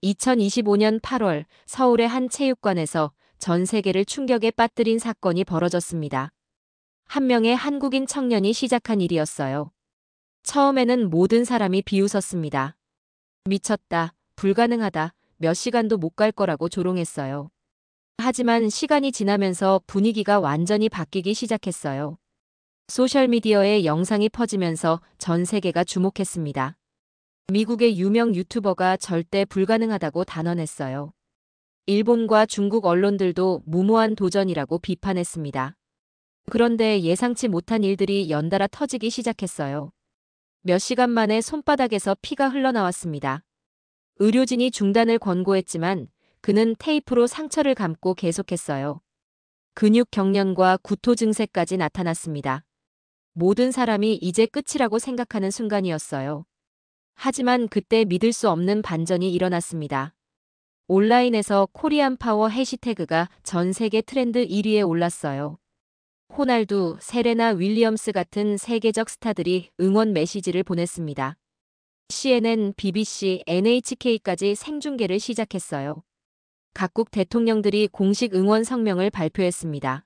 2025년 8월 서울의 한 체육관에서 전 세계를 충격에 빠뜨린 사건이 벌어졌습니다. 한 명의 한국인 청년이 시작한 일이었어요. 처음에는 모든 사람이 비웃었습니다. 미쳤다, 불가능하다, 몇 시간도 못 갈 거라고 조롱했어요. 하지만 시간이 지나면서 분위기가 완전히 바뀌기 시작했어요. 소셜미디어에 영상이 퍼지면서 전 세계가 주목했습니다. 미국의 유명 유튜버가 절대 불가능하다고 단언했어요. 일본과 중국 언론들도 무모한 도전이라고 비판했습니다. 그런데 예상치 못한 일들이 연달아 터지기 시작했어요. 몇 시간 만에 손바닥에서 피가 흘러나왔습니다. 의료진이 중단을 권고했지만 그는 테이프로 상처를 감고 계속했어요. 근육 경련과 구토 증세까지 나타났습니다. 모든 사람이 이제 끝이라고 생각하는 순간이었어요. 하지만 그때 믿을 수 없는 반전이 일어났습니다. 온라인에서 코리안 파워 해시태그가 전 세계 트렌드 1위에 올랐어요. 호날두, 세레나 윌리엄스 같은 세계적 스타들이 응원 메시지를 보냈습니다. CNN, BBC, NHK까지 생중계를 시작했어요. 각국 대통령들이 공식 응원 성명을 발표했습니다.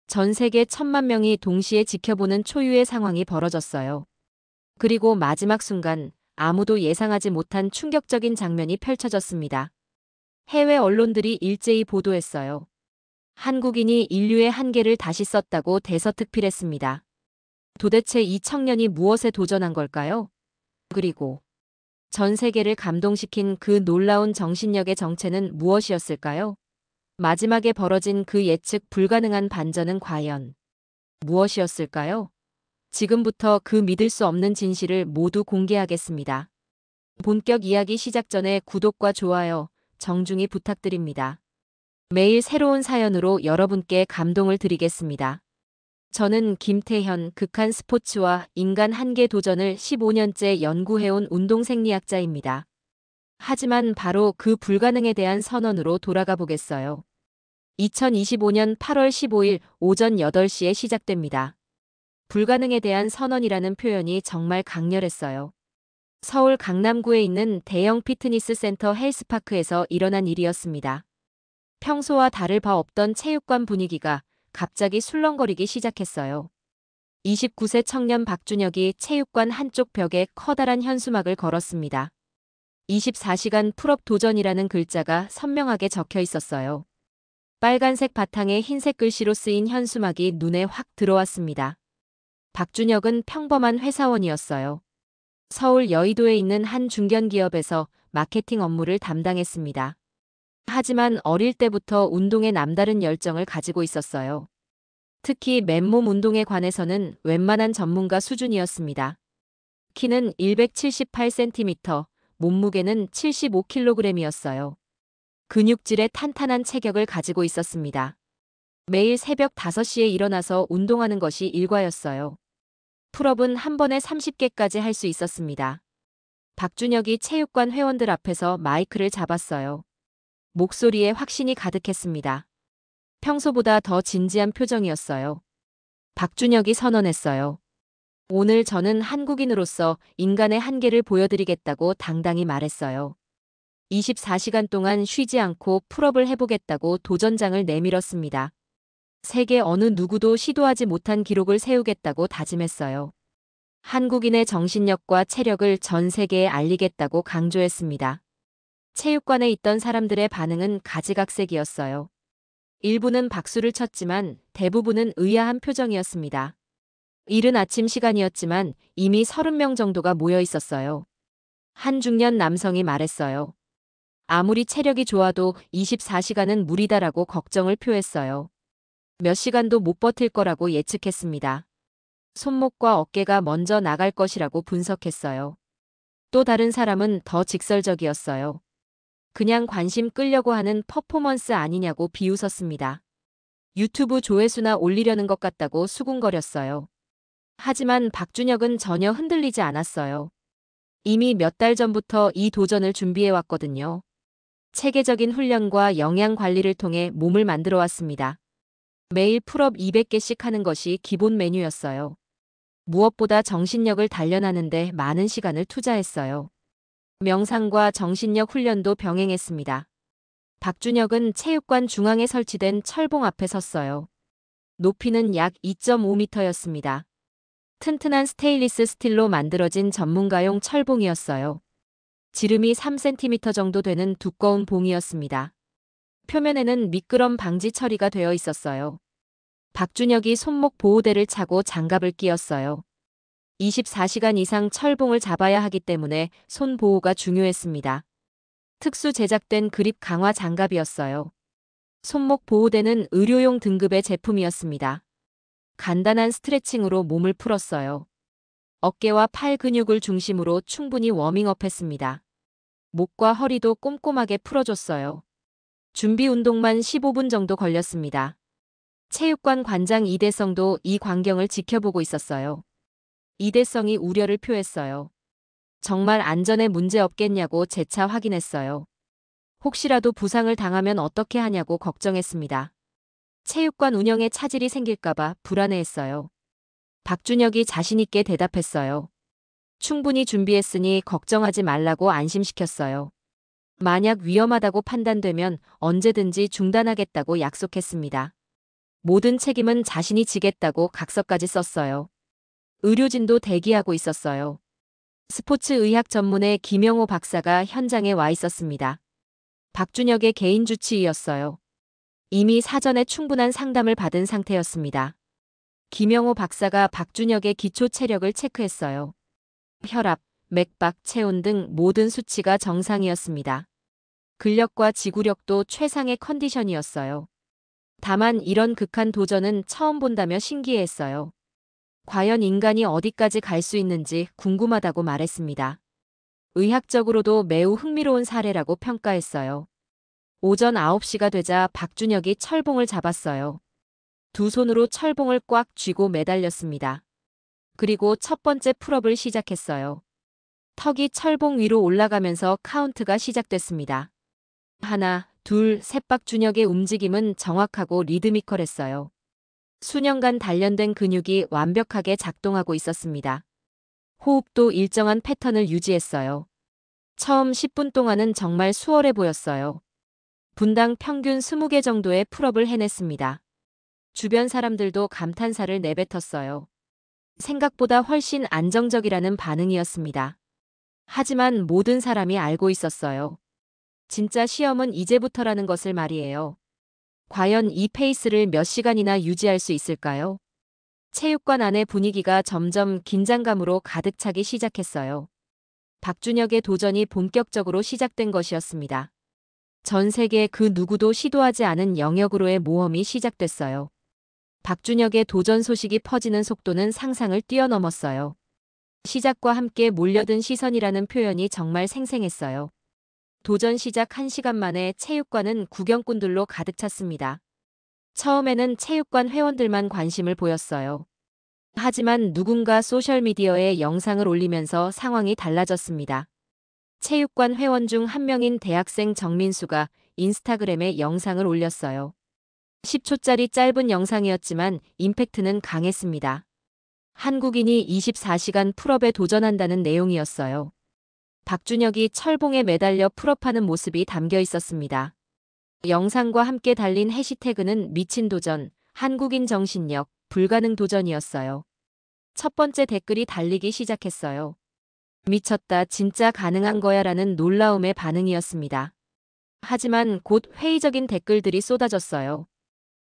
전 세계 1,000만 명이 동시에 지켜보는 초유의 상황이 벌어졌어요. 그리고 마지막 순간 아무도 예상하지 못한 충격적인 장면이 펼쳐졌습니다. 해외 언론들이 일제히 보도했어요. 한국인이 인류의 한계를 다시 썼다고 대서특필했습니다. 도대체 이 청년이 무엇에 도전한 걸까요? 그리고 전 세계를 감동시킨 그 놀라운 정신력의 정체는 무엇이었을까요? 마지막에 벌어진 그 예측 불가능한 반전은 과연 무엇이었을까요? 지금부터 그 믿을 수 없는 진실을 모두 공개하겠습니다. 본격 이야기 시작 전에 구독과 좋아요, 정중히 부탁드립니다. 매일 새로운 사연으로 여러분께 감동을 드리겠습니다. 저는 김태현, 극한 스포츠와 인간 한계 도전을 15년째 연구해온 운동생리학자입니다. 하지만 바로 그 불가능에 대한 선언으로 돌아가 보겠어요. 2025년 8월 15일 오전 8시에 시작됩니다. 불가능에 대한 선언이라는 표현이 정말 강렬했어요. 서울 강남구에 있는 대형 피트니스 센터 헬스파크에서 일어난 일이었습니다. 평소와 다를 바 없던 체육관 분위기가 갑자기 술렁거리기 시작했어요. 29세 청년 박준혁이 체육관 한쪽 벽에 커다란 현수막을 걸었습니다. 24시간 풀업 도전이라는 글자가 선명하게 적혀 있었어요. 빨간색 바탕에 흰색 글씨로 쓰인 현수막이 눈에 확 들어왔습니다. 박준혁은 평범한 회사원이었어요. 서울 여의도에 있는 한 중견기업에서 마케팅 업무를 담당했습니다. 하지만 어릴 때부터 운동에 남다른 열정을 가지고 있었어요. 특히 맨몸 운동에 관해서는 웬만한 전문가 수준이었습니다. 키는 178cm, 몸무게는 75kg이었어요. 근육질의 탄탄한 체격을 가지고 있었습니다. 매일 새벽 5시에 일어나서 운동하는 것이 일과였어요. 풀업은 한 번에 30개까지 할 수 있었습니다. 박준혁이 체육관 회원들 앞에서 마이크를 잡았어요. 목소리에 확신이 가득했습니다. 평소보다 더 진지한 표정이었어요. 박준혁이 선언했어요. 오늘 저는 한국인으로서 인간의 한계를 보여드리겠다고 당당히 말했어요. 24시간 동안 쉬지 않고 풀업을 해보겠다고 도전장을 내밀었습니다. 세계 어느 누구도 시도하지 못한 기록을 세우겠다고 다짐했어요. 한국인의 정신력과 체력을 전 세계에 알리겠다고 강조했습니다. 체육관에 있던 사람들의 반응은 가지각색이었어요. 일부는 박수를 쳤지만 대부분은 의아한 표정이었습니다. 이른 아침 시간이었지만 이미 30명 정도가 모여 있었어요. 한 중년 남성이 말했어요. 아무리 체력이 좋아도 24시간은 무리다라고 걱정을 표했어요. 몇 시간도 못 버틸 거라고 예측했습니다. 손목과 어깨가 먼저 나갈 것이라고 분석했어요. 또 다른 사람은 더 직설적이었어요. 그냥 관심 끌려고 하는 퍼포먼스 아니냐고 비웃었습니다. 유튜브 조회수나 올리려는 것 같다고 수군거렸어요. 하지만 박준혁은 전혀 흔들리지 않았어요. 이미 몇 달 전부터 이 도전을 준비해왔거든요. 체계적인 훈련과 영양 관리를 통해 몸을 만들어 왔습니다. 매일 풀업 200개씩 하는 것이 기본 메뉴였어요. 무엇보다 정신력을 단련하는데 많은 시간을 투자했어요. 명상과 정신력 훈련도 병행했습니다. 박준혁은 체육관 중앙에 설치된 철봉 앞에 섰어요. 높이는 약 2.5m였습니다. 튼튼한 스테인리스 스틸로 만들어진 전문가용 철봉이었어요. 지름이 3cm 정도 되는 두꺼운 봉이었습니다. 표면에는 미끄럼 방지 처리가 되어 있었어요. 박준혁이 손목 보호대를 차고 장갑을 끼었어요. 24시간 이상 철봉을 잡아야 하기 때문에 손 보호가 중요했습니다. 특수 제작된 그립 강화 장갑이었어요. 손목 보호대는 의료용 등급의 제품이었습니다. 간단한 스트레칭으로 몸을 풀었어요. 어깨와 팔 근육을 중심으로 충분히 워밍업했습니다. 목과 허리도 꼼꼼하게 풀어줬어요. 준비 운동만 15분 정도 걸렸습니다. 체육관 관장 이대성도 이 광경을 지켜보고 있었어요. 이대성이 우려를 표했어요. 정말 안전에 문제 없겠냐고 재차 확인했어요. 혹시라도 부상을 당하면 어떻게 하냐고 걱정했습니다. 체육관 운영에 차질이 생길까봐 불안해했어요. 박준혁이 자신있게 대답했어요. 충분히 준비했으니 걱정하지 말라고 안심시켰어요. 만약 위험하다고 판단되면 언제든지 중단하겠다고 약속했습니다. 모든 책임은 자신이 지겠다고 각서까지 썼어요. 의료진도 대기하고 있었어요. 스포츠 의학 전문의 김영호 박사가 현장에 와 있었습니다. 박준혁의 개인 주치의였어요. 이미 사전에 충분한 상담을 받은 상태였습니다. 김영호 박사가 박준혁의 기초 체력을 체크했어요. 혈압, 맥박, 체온 등 모든 수치가 정상이었습니다. 근력과 지구력도 최상의 컨디션이었어요. 다만 이런 극한 도전은 처음 본다며 신기해했어요. 과연 인간이 어디까지 갈 수 있는지 궁금하다고 말했습니다. 의학적으로도 매우 흥미로운 사례라고 평가했어요. 오전 9시가 되자 박준혁이 철봉을 잡았어요. 두 손으로 철봉을 꽉 쥐고 매달렸습니다. 그리고 첫 번째 풀업을 시작했어요. 턱이 철봉 위로 올라가면서 카운트가 시작됐습니다. 하나, 둘, 셋. 박준혁의 움직임은 정확하고 리드미컬했어요. 수년간 단련된 근육이 완벽하게 작동하고 있었습니다. 호흡도 일정한 패턴을 유지했어요. 처음 10분 동안은 정말 수월해 보였어요. 분당 평균 20개 정도의 풀업을 해냈습니다. 주변 사람들도 감탄사를 내뱉었어요. 생각보다 훨씬 안정적이라는 반응이었습니다. 하지만 모든 사람이 알고 있었어요. 진짜 시험은 이제부터라는 것을 말이에요. 과연 이 페이스를 몇 시간이나 유지할 수 있을까요? 체육관 안의 분위기가 점점 긴장감으로 가득 차기 시작했어요. 박준혁의 도전이 본격적으로 시작된 것이었습니다. 전 세계 그 누구도 시도하지 않은 영역으로의 모험이 시작됐어요. 박준혁의 도전 소식이 퍼지는 속도는 상상을 뛰어넘었어요. 시작과 함께 몰려든 시선이라는 표현이 정말 생생했어요. 도전 시작 1시간 만에 체육관은 구경꾼들로 가득 찼습니다. 처음에는 체육관 회원들만 관심을 보였어요. 하지만 누군가 소셜미디어에 영상을 올리면서 상황이 달라졌습니다. 체육관 회원 중 한 명인 대학생 정민수가 인스타그램에 영상을 올렸어요. 10초짜리 짧은 영상이었지만 임팩트는 강했습니다. 한국인이 24시간 풀업에 도전한다는 내용이었어요. 박준혁이 철봉에 매달려 풀업하는 모습이 담겨 있었습니다. 영상과 함께 달린 해시태그는 미친 도전, 한국인 정신력, 불가능 도전이었어요. 첫 번째 댓글이 달리기 시작했어요. 미쳤다, 진짜 가능한 거야 라는 놀라움의 반응이었습니다. 하지만 곧 회의적인 댓글들이 쏟아졌어요.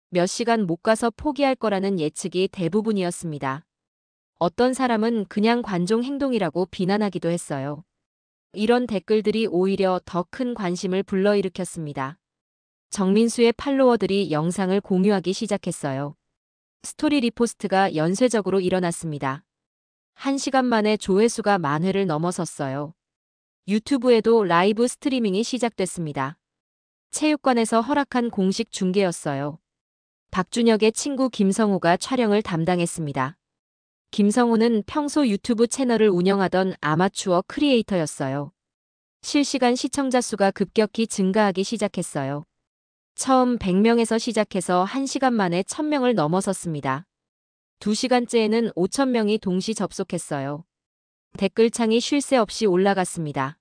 몇 시간 못 가서 포기할 거라는 예측이 대부분이었습니다. 어떤 사람은 그냥 관종 행동이라고 비난하기도 했어요. 이런 댓글들이 오히려 더 큰 관심을 불러일으켰습니다. 정민수의 팔로워들이 영상을 공유하기 시작했어요. 스토리 리포스트가 연쇄적으로 일어났습니다. 1시간 만에 조회수가 10,000회를 넘어섰어요. 유튜브에도 라이브 스트리밍이 시작됐습니다. 체육관에서 허락한 공식 중계였어요. 박준혁의 친구 김성우가 촬영을 담당했습니다. 김성우는 평소 유튜브 채널을 운영하던 아마추어 크리에이터였어요. 실시간 시청자 수가 급격히 증가하기 시작했어요. 처음 100명에서 시작해서 1시간 만에 1,000명을 넘어섰습니다. 2시간째에는 5,000명이 동시 접속했어요. 댓글창이 쉴 새 없이 올라갔습니다.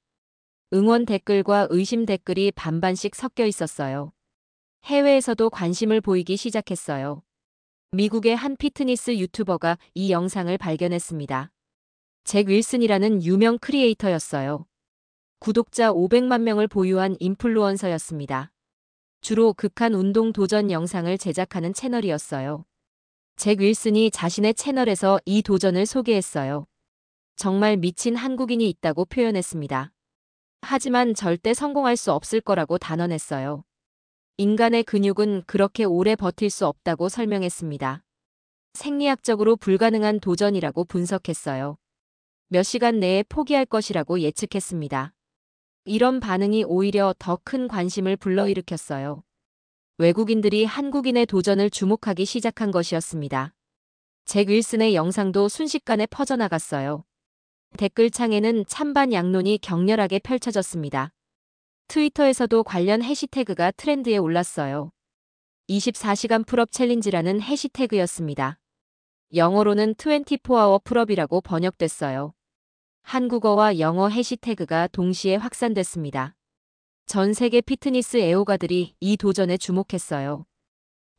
응원 댓글과 의심 댓글이 반반씩 섞여 있었어요. 해외에서도 관심을 보이기 시작했어요. 미국의 한 피트니스 유튜버가 이 영상을 발견했습니다. 잭 윌슨이라는 유명 크리에이터였어요. 구독자 500만 명을 보유한 인플루언서였습니다. 주로 극한 운동 도전 영상을 제작하는 채널이었어요. 잭 윌슨이 자신의 채널에서 이 도전을 소개했어요. 정말 미친 한국인이 있다고 표현했습니다. 하지만 절대 성공할 수 없을 거라고 단언했어요. 인간의 근육은 그렇게 오래 버틸 수 없다고 설명했습니다. 생리학적으로 불가능한 도전이라고 분석했어요. 몇 시간 내에 포기할 것이라고 예측했습니다. 이런 반응이 오히려 더 큰 관심을 불러일으켰어요. 외국인들이 한국인의 도전을 주목하기 시작한 것이었습니다. 잭 윌슨의 영상도 순식간에 퍼져나갔어요. 댓글창에는 찬반 양론이 격렬하게 펼쳐졌습니다. 트위터에서도 관련 해시태그가 트렌드에 올랐어요. 24시간 풀업 챌린지라는 해시태그였습니다. 영어로는 24hour 풀업이라고 번역됐어요. 한국어와 영어 해시태그가 동시에 확산됐습니다. 전 세계 피트니스 애호가들이 이 도전에 주목했어요.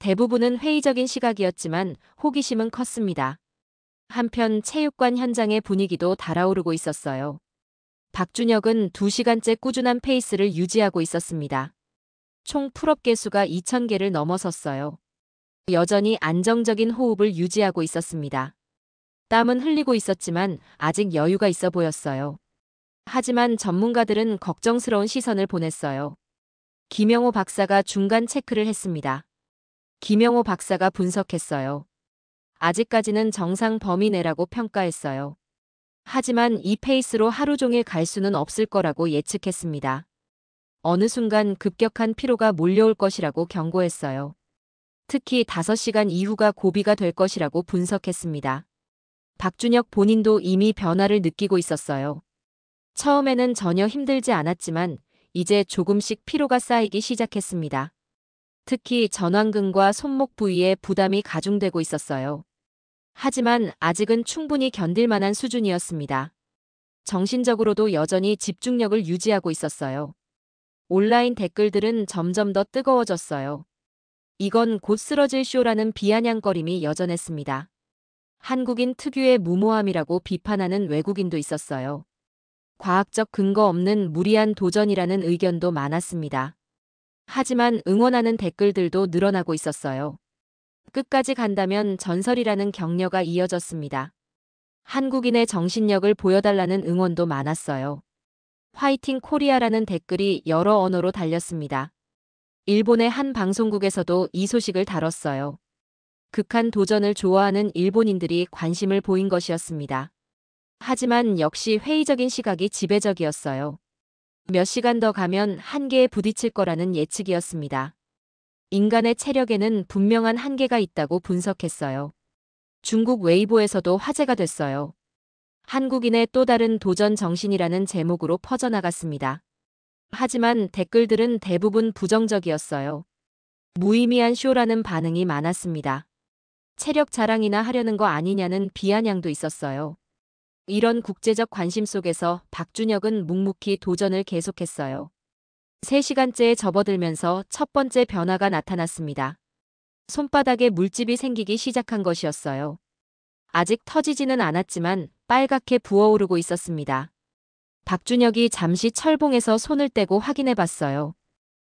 대부분은 회의적인 시각이었지만 호기심은 컸습니다. 한편 체육관 현장의 분위기도 달아오르고 있었어요. 박준혁은 2시간째 꾸준한 페이스를 유지하고 있었습니다. 총 풀업 개수가 2,000개를 넘어섰어요. 여전히 안정적인 호흡을 유지하고 있었습니다. 땀은 흘리고 있었지만 아직 여유가 있어 보였어요. 하지만 전문가들은 걱정스러운 시선을 보냈어요. 김영호 박사가 중간 체크를 했습니다. 김영호 박사가 분석했어요. 아직까지는 정상 범위 내라고 평가했어요. 하지만 이 페이스로 하루 종일 갈 수는 없을 거라고 예측했습니다. 어느 순간 급격한 피로가 몰려올 것이라고 경고했어요. 특히 5시간 이후가 고비가 될 것이라고 분석했습니다. 박준혁 본인도 이미 변화를 느끼고 있었어요. 처음에는 전혀 힘들지 않았지만 이제 조금씩 피로가 쌓이기 시작했습니다. 특히 전완근과 손목 부위에 부담이 가중되고 있었어요. 하지만 아직은 충분히 견딜 만한 수준이었습니다. 정신적으로도 여전히 집중력을 유지하고 있었어요. 온라인 댓글들은 점점 더 뜨거워졌어요. 이건 곧 쓰러질 쇼라는 비아냥거림이 여전했습니다. 한국인 특유의 무모함이라고 비판하는 외국인도 있었어요. 과학적 근거 없는 무리한 도전이라는 의견도 많았습니다. 하지만 응원하는 댓글들도 늘어나고 있었어요. 끝까지 간다면 전설이라는 격려가 이어졌습니다. 한국인의 정신력을 보여달라는 응원도 많았어요. 화이팅 코리아라는 댓글이 여러 언어로 달렸습니다. 일본의 한 방송국에서도 이 소식을 다뤘어요. 극한 도전을 좋아하는 일본인들이 관심을 보인 것이었습니다. 하지만 역시 회의적인 시각이 지배적이었어요. 몇 시간 더 가면 한계에 부딪힐 거라는 예측이었습니다. 인간의 체력에는 분명한 한계가 있다고 분석했어요. 중국 웨이보에서도 화제가 됐어요. 한국인의 또 다른 도전 정신이라는 제목으로 퍼져나갔습니다. 하지만 댓글들은 대부분 부정적이었어요. 무의미한 쇼라는 반응이 많았습니다. 체력 자랑이나 하려는 거 아니냐는 비아냥도 있었어요. 이런 국제적 관심 속에서 박준혁은 묵묵히 도전을 계속했어요. 3시간째에 접어들면서 첫 번째 변화가 나타났습니다. 손바닥에 물집이 생기기 시작한 것이었어요. 아직 터지지는 않았지만 빨갛게 부어오르고 있었습니다. 박준혁이 잠시 철봉에서 손을 떼고 확인해 봤어요.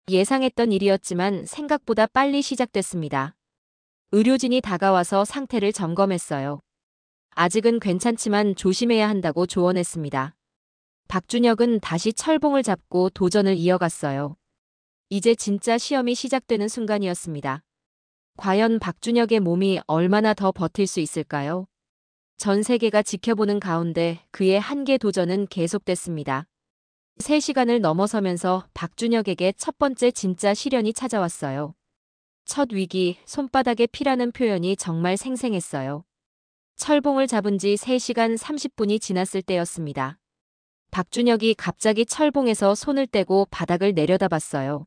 예상했던 일이었지만 생각보다 빨리 시작됐습니다. 의료진이 다가와서 상태를 점검했어요. 아직은 괜찮지만 조심해야 한다고 조언했습니다. 박준혁은 다시 철봉을 잡고 도전을 이어갔어요. 이제 진짜 시험이 시작되는 순간이었습니다. 과연 박준혁의 몸이 얼마나 더 버틸 수 있을까요? 전 세계가 지켜보는 가운데 그의 한계 도전은 계속됐습니다. 3시간을 넘어서면서 박준혁에게 첫 번째 진짜 시련이 찾아왔어요. 첫 위기, 손바닥에 피라는 표현이 정말 생생했어요. 철봉을 잡은 지 3시간 30분이 지났을 때였습니다. 박준혁이 갑자기 철봉에서 손을 떼고 바닥을 내려다봤어요.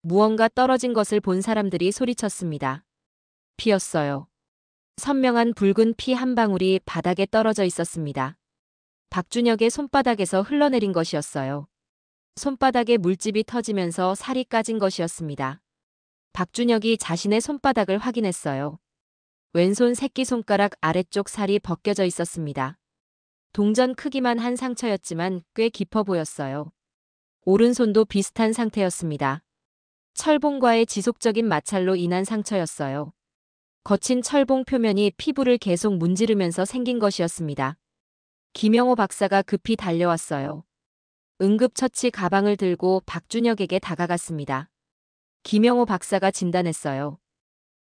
무언가 떨어진 것을 본 사람들이 소리쳤습니다. 피였어요. 선명한 붉은 피 한 방울이 바닥에 떨어져 있었습니다. 박준혁의 손바닥에서 흘러내린 것이었어요. 손바닥에 물집이 터지면서 살이 까진 것이었습니다. 박준혁이 자신의 손바닥을 확인했어요. 왼손 새끼손가락 아래쪽 살이 벗겨져 있었습니다. 동전 크기만 한 상처였지만 꽤 깊어 보였어요. 오른손도 비슷한 상태였습니다. 철봉과의 지속적인 마찰로 인한 상처였어요. 거친 철봉 표면이 피부를 계속 문지르면서 생긴 것이었습니다. 김영호 박사가 급히 달려왔어요. 응급처치 가방을 들고 박준혁에게 다가갔습니다. 김영호 박사가 진단했어요.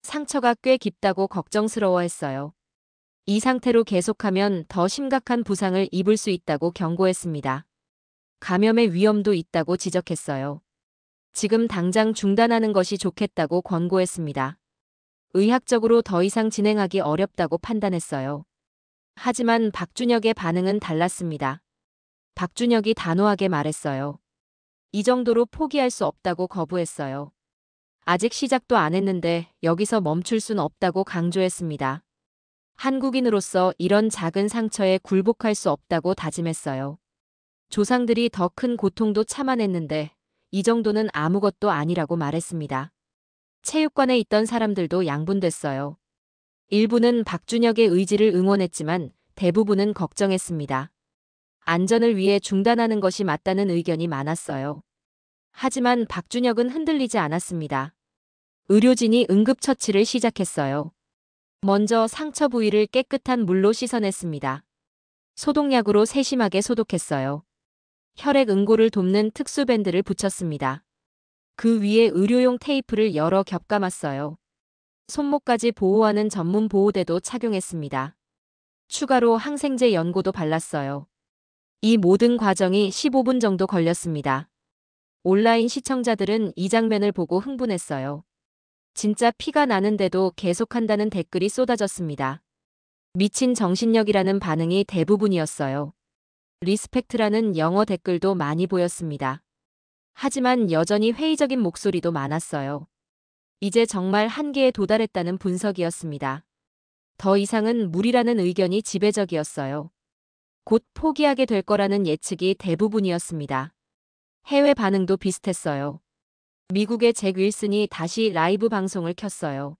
상처가 꽤 깊다고 걱정스러워했어요. 이 상태로 계속하면 더 심각한 부상을 입을 수 있다고 경고했습니다. 감염의 위험도 있다고 지적했어요. 지금 당장 중단하는 것이 좋겠다고 권고했습니다. 의학적으로 더 이상 진행하기 어렵다고 판단했어요. 하지만 박준혁의 반응은 달랐습니다. 박준혁이 단호하게 말했어요. 이 정도로 포기할 수 없다고 거부했어요. 아직 시작도 안 했는데 여기서 멈출 순 없다고 강조했습니다. 한국인으로서 이런 작은 상처에 굴복할 수 없다고 다짐했어요. 조상들이 더 큰 고통도 참아냈는데 이 정도는 아무것도 아니라고 말했습니다. 체육관에 있던 사람들도 양분됐어요. 일부는 박준혁의 의지를 응원했지만 대부분은 걱정했습니다. 안전을 위해 중단하는 것이 맞다는 의견이 많았어요. 하지만 박준혁은 흔들리지 않았습니다. 의료진이 응급처치를 시작했어요. 먼저 상처 부위를 깨끗한 물로 씻어냈습니다. 소독약으로 세심하게 소독했어요. 혈액 응고를 돕는 특수밴드를 붙였습니다. 그 위에 의료용 테이프를 여러 겹 감았어요. 손목까지 보호하는 전문 보호대도 착용했습니다. 추가로 항생제 연고도 발랐어요. 이 모든 과정이 15분 정도 걸렸습니다. 온라인 시청자들은 이 장면을 보고 흥분했어요. 진짜 피가 나는데도 계속한다는 댓글이 쏟아졌습니다. 미친 정신력이라는 반응이 대부분이었어요. 리스펙트라는 영어 댓글도 많이 보였습니다. 하지만 여전히 회의적인 목소리도 많았어요. 이제 정말 한계에 도달했다는 분석이었습니다. 더 이상은 무리라는 의견이 지배적이었어요. 곧 포기하게 될 거라는 예측이 대부분이었습니다. 해외 반응도 비슷했어요. 미국의 잭 윌슨이 다시 라이브 방송을 켰어요.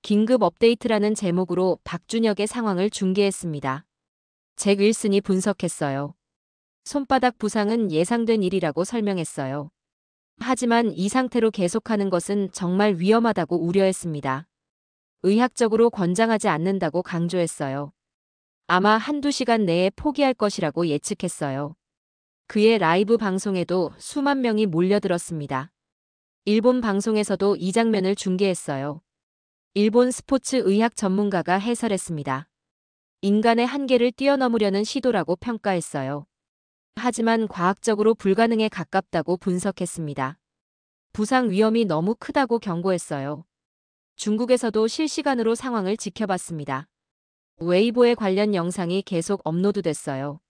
긴급 업데이트라는 제목으로 박준혁의 상황을 중계했습니다. 잭 윌슨이 분석했어요. 손바닥 부상은 예상된 일이라고 설명했어요. 하지만 이 상태로 계속하는 것은 정말 위험하다고 우려했습니다. 의학적으로 권장하지 않는다고 강조했어요. 아마 한두 시간 내에 포기할 것이라고 예측했어요. 그의 라이브 방송에도 수만 명이 몰려들었습니다. 일본 방송에서도 이 장면을 중계했어요. 일본 스포츠 의학 전문가가 해설했습니다. 인간의 한계를 뛰어넘으려는 시도라고 평가했어요. 하지만 과학적으로 불가능에 가깝다고 분석했습니다. 부상 위험이 너무 크다고 경고했어요. 중국에서도 실시간으로 상황을 지켜봤습니다. 웨이보에 관련 영상이 계속 업로드됐어요.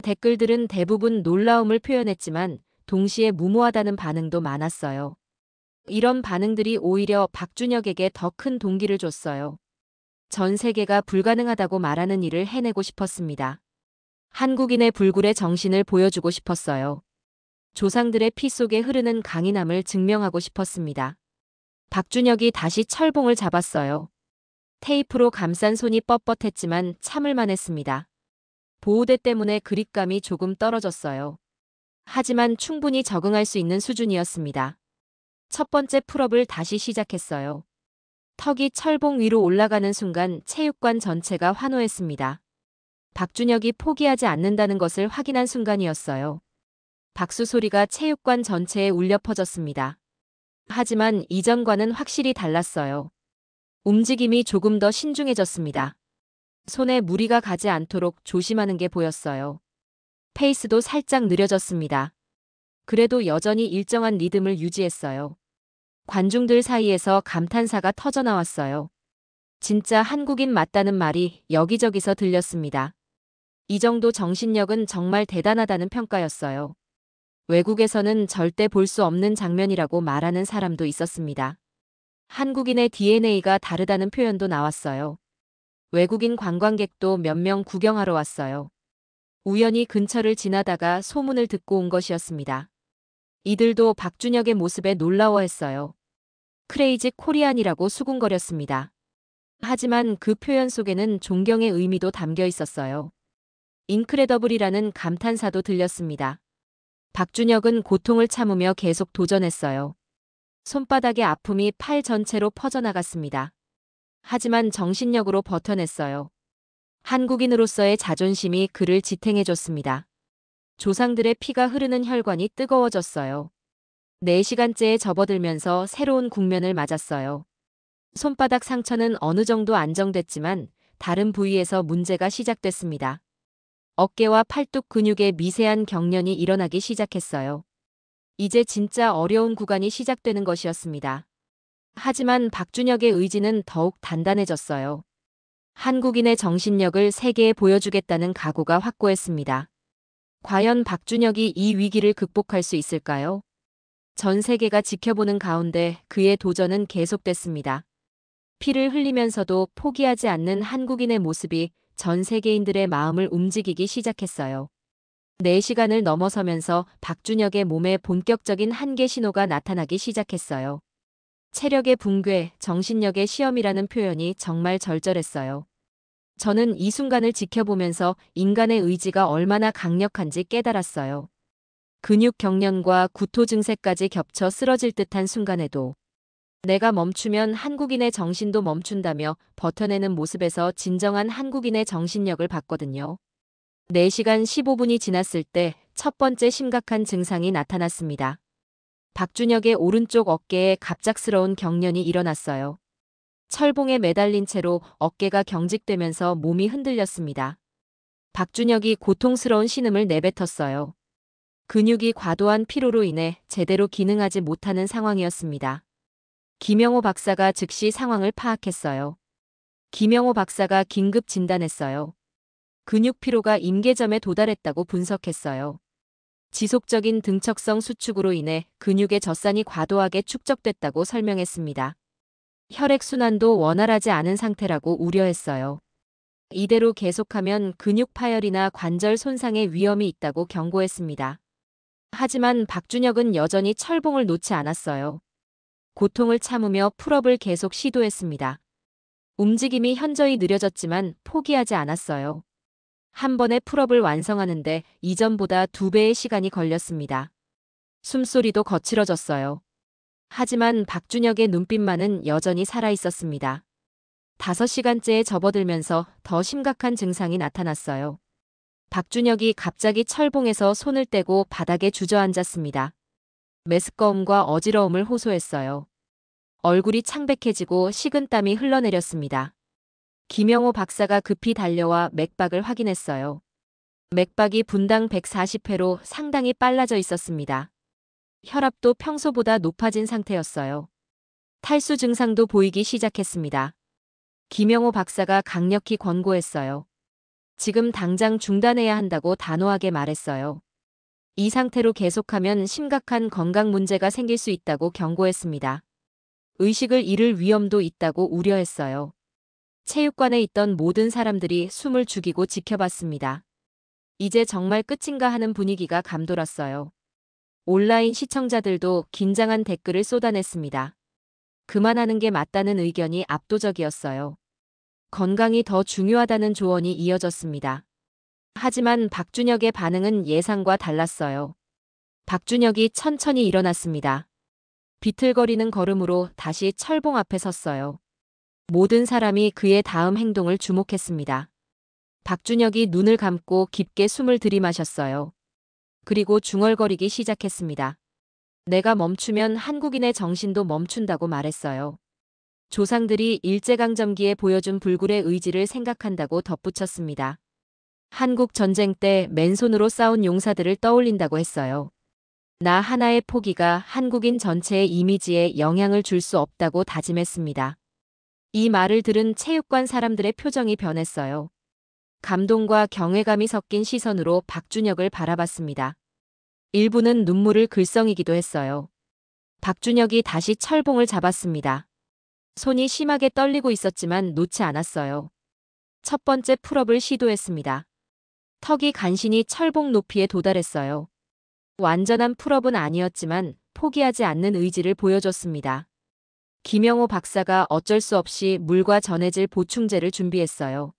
댓글들은 대부분 놀라움을 표현했지만 동시에 무모하다는 반응도 많았어요. 이런 반응들이 오히려 박준혁에게 더 큰 동기를 줬어요. 전 세계가 불가능하다고 말하는 일을 해내고 싶었습니다. 한국인의 불굴의 정신을 보여주고 싶었어요. 조상들의 피 속에 흐르는 강인함을 증명하고 싶었습니다. 박준혁이 다시 철봉을 잡았어요. 테이프로 감싼 손이 뻣뻣했지만 참을만 했습니다. 보호대 때문에 그립감이 조금 떨어졌어요. 하지만 충분히 적응할 수 있는 수준이었습니다. 첫 번째 풀업을 다시 시작했어요. 턱이 철봉 위로 올라가는 순간 체육관 전체가 환호했습니다. 박준혁이 포기하지 않는다는 것을 확인한 순간이었어요. 박수 소리가 체육관 전체에 울려 퍼졌습니다. 하지만 이전과는 확실히 달랐어요. 움직임이 조금 더 신중해졌습니다. 손에 무리가 가지 않도록 조심하는 게 보였어요. 페이스도 살짝 느려졌습니다. 그래도 여전히 일정한 리듬을 유지했어요. 관중들 사이에서 감탄사가 터져나왔어요. 진짜 한국인 맞다는 말이 여기저기서 들렸습니다. 이 정도 정신력은 정말 대단하다는 평가였어요. 외국에서는 절대 볼 수 없는 장면이라고 말하는 사람도 있었습니다. 한국인의 DNA가 다르다는 표현도 나왔어요. 외국인 관광객도 몇 명 구경하러 왔어요. 우연히 근처를 지나다가 소문을 듣고 온 것이었습니다. 이들도 박준혁의 모습에 놀라워했어요. 크레이지 코리안이라고 수군거렸습니다. 하지만 그 표현 속에는 존경의 의미도 담겨 있었어요. 인크레더블이라는 감탄사도 들렸습니다. 박준혁은 고통을 참으며 계속 도전했어요. 손바닥의 아픔이 팔 전체로 퍼져나갔습니다. 하지만 정신력으로 버텨냈어요. 한국인으로서의 자존심이 그를 지탱해줬습니다. 조상들의 피가 흐르는 혈관이 뜨거워졌어요. 4시간째에 접어들면서 새로운 국면을 맞았어요. 손바닥 상처는 어느 정도 안정됐지만 다른 부위에서 문제가 시작됐습니다. 어깨와 팔뚝 근육에 미세한 경련이 일어나기 시작했어요. 이제 진짜 어려운 구간이 시작되는 것이었습니다. 하지만 박준혁의 의지는 더욱 단단해졌어요. 한국인의 정신력을 세계에 보여주겠다는 각오가 확고했습니다. 과연 박준혁이 이 위기를 극복할 수 있을까요? 전 세계가 지켜보는 가운데 그의 도전은 계속됐습니다. 피를 흘리면서도 포기하지 않는 한국인의 모습이 전 세계인들의 마음을 움직이기 시작했어요. 4시간을 넘어서면서 박준혁의 몸에 본격적인 한계 신호가 나타나기 시작했어요. 체력의 붕괴, 정신력의 시험이라는 표현이 정말 절절했어요. 저는 이 순간을 지켜보면서 인간의 의지가 얼마나 강력한지 깨달았어요. 근육 경련과 구토 증세까지 겹쳐 쓰러질 듯한 순간에도 내가 멈추면 한국인의 정신도 멈춘다며 버텨내는 모습에서 진정한 한국인의 정신력을 봤거든요. 4시간 15분이 지났을 때 첫 번째 심각한 증상이 나타났습니다. 박준혁의 오른쪽 어깨에 갑작스러운 경련이 일어났어요. 철봉에 매달린 채로 어깨가 경직되면서 몸이 흔들렸습니다. 박준혁이 고통스러운 신음을 내뱉었어요. 근육이 과도한 피로로 인해 제대로 기능하지 못하는 상황이었습니다. 김영호 박사가 즉시 상황을 파악했어요. 김영호 박사가 긴급 진단했어요. 근육 피로가 임계점에 도달했다고 분석했어요. 지속적인 등척성 수축으로 인해 근육의 젖산이 과도하게 축적됐다고 설명했습니다. 혈액순환도 원활하지 않은 상태라고 우려했어요. 이대로 계속하면 근육 파열이나 관절 손상의 위험이 있다고 경고했습니다. 하지만 박준혁은 여전히 철봉을 놓지 않았어요. 고통을 참으며 풀업을 계속 시도했습니다. 움직임이 현저히 느려졌지만 포기하지 않았어요. 한 번에 풀업을 완성하는데 이전보다 2배의 시간이 걸렸습니다. 숨소리도 거칠어졌어요. 하지만 박준혁의 눈빛만은 여전히 살아있었습니다. 5시간째에 접어들면서 더 심각한 증상이 나타났어요. 박준혁이 갑자기 철봉에서 손을 떼고 바닥에 주저앉았습니다. 메스꺼움과 어지러움을 호소했어요. 얼굴이 창백해지고 식은땀이 흘러내렸습니다. 김영호 박사가 급히 달려와 맥박을 확인했어요. 맥박이 분당 140회로 상당히 빨라져 있었습니다. 혈압도 평소보다 높아진 상태였어요. 탈수 증상도 보이기 시작했습니다. 김영호 박사가 강력히 권고했어요. 지금 당장 중단해야 한다고 단호하게 말했어요. 이 상태로 계속하면 심각한 건강 문제가 생길 수 있다고 경고했습니다. 의식을 잃을 위험도 있다고 우려했어요. 체육관에 있던 모든 사람들이 숨을 죽이고 지켜봤습니다. 이제 정말 끝인가 하는 분위기가 감돌았어요. 온라인 시청자들도 긴장한 댓글을 쏟아냈습니다. 그만하는 게 맞다는 의견이 압도적이었어요. 건강이 더 중요하다는 조언이 이어졌습니다. 하지만 박준혁의 반응은 예상과 달랐어요. 박준혁이 천천히 일어났습니다. 비틀거리는 걸음으로 다시 철봉 앞에 섰어요. 모든 사람이 그의 다음 행동을 주목했습니다. 박준혁이 눈을 감고 깊게 숨을 들이마셨어요. 그리고 중얼거리기 시작했습니다. 내가 멈추면 한국인의 정신도 멈춘다고 말했어요. 조상들이 일제강점기에 보여준 불굴의 의지를 생각한다고 덧붙였습니다. 한국 전쟁 때 맨손으로 싸운 용사들을 떠올린다고 했어요. 나 하나의 포기가 한국인 전체의 이미지에 영향을 줄 수 없다고 다짐했습니다. 이 말을 들은 체육관 사람들의 표정이 변했어요. 감동과 경외감이 섞인 시선으로 박준혁을 바라봤습니다. 일부는 눈물을 글썽이기도 했어요. 박준혁이 다시 철봉을 잡았습니다. 손이 심하게 떨리고 있었지만 놓지 않았어요. 첫 번째 풀업을 시도했습니다. 턱이 간신히 철봉 높이에 도달했어요. 완전한 풀업은 아니었지만 포기하지 않는 의지를 보여줬습니다. 김영호 박사가 어쩔 수 없이 물과 전해질 보충제를 준비했어요.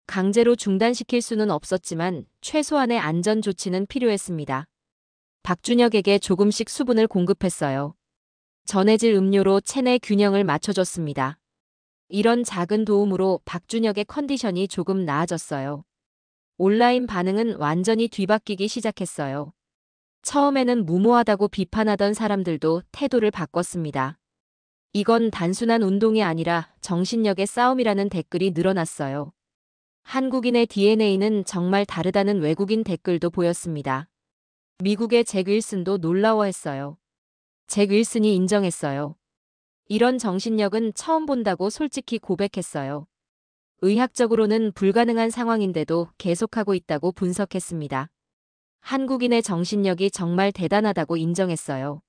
강제로 중단시킬 수는 없었지만 최소한의 안전 조치는 필요했습니다. 박준혁에게 조금씩 수분을 공급했어요. 전해질 음료로 체내 균형을 맞춰줬습니다. 이런 작은 도움으로 박준혁의 컨디션이 조금 나아졌어요. 온라인 반응은 완전히 뒤바뀌기 시작했어요. 처음에는 무모하다고 비판하던 사람들도 태도를 바꿨습니다. 이건 단순한 운동이 아니라 정신력의 싸움이라는 댓글이 늘어났어요. 한국인의 DNA는 정말 다르다는 외국인 댓글도 보였습니다. 미국의 잭 윌슨도 놀라워했어요. 잭 윌슨이 인정했어요. 이런 정신력은 처음 본다고 솔직히 고백했어요. 의학적으로는 불가능한 상황인데도 계속하고 있다고 분석했습니다. 한국인의 정신력이 정말 대단하다고 인정했어요.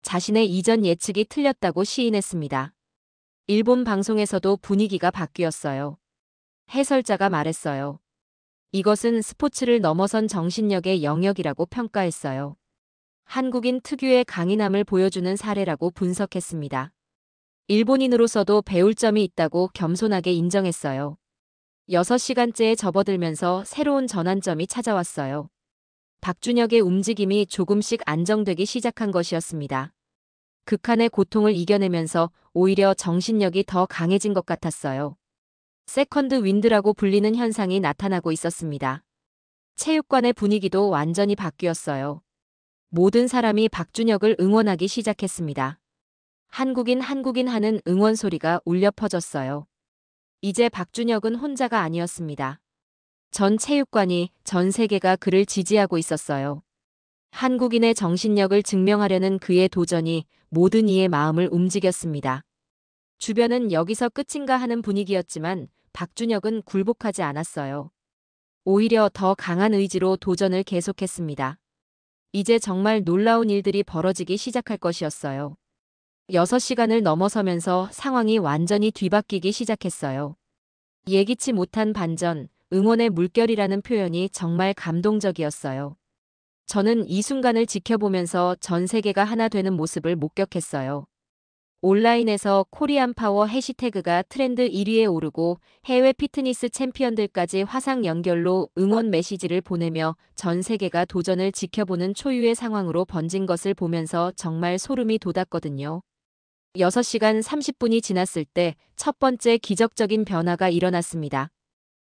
자신의 이전 예측이 틀렸다고 시인했습니다. 일본 방송에서도 분위기가 바뀌었어요. 해설자가 말했어요. 이것은 스포츠를 넘어선 정신력의 영역이라고 평가했어요. 한국인 특유의 강인함을 보여주는 사례라고 분석했습니다. 일본인으로서도 배울 점이 있다고 겸손하게 인정했어요. 6시간째에 접어들면서 새로운 전환점이 찾아왔어요. 박준혁의 움직임이 조금씩 안정되기 시작한 것이었습니다. 극한의 고통을 이겨내면서 오히려 정신력이 더 강해진 것 같았어요. 세컨드 윈드라고 불리는 현상이 나타나고 있었습니다. 체육관의 분위기도 완전히 바뀌었어요. 모든 사람이 박준혁을 응원하기 시작했습니다. 한국인 하는 응원 소리가 울려 퍼졌어요. 이제 박준혁은 혼자가 아니었습니다. 전 체육관이, 전 세계가 그를 지지하고 있었어요. 한국인의 정신력을 증명하려는 그의 도전이 모든 이의 마음을 움직였습니다. 주변은 여기서 끝인가 하는 분위기였지만 박준혁은 굴복하지 않았어요. 오히려 더 강한 의지로 도전을 계속했습니다. 이제 정말 놀라운 일들이 벌어지기 시작할 것이었어요. 6시간을 넘어서면서 상황이 완전히 뒤바뀌기 시작했어요. 예기치 못한 반전, 응원의 물결이라는 표현이 정말 감동적이었어요. 저는 이 순간을 지켜보면서 전 세계가 하나 되는 모습을 목격했어요. 온라인에서 코리안 파워 해시태그가 트렌드 1위에 오르고 해외 피트니스 챔피언들까지 화상 연결로 응원 메시지를 보내며 전 세계가 도전을 지켜보는 초유의 상황으로 번진 것을 보면서 정말 소름이 돋았거든요. 6시간 30분이 지났을 때 첫 번째 기적적인 변화가 일어났습니다.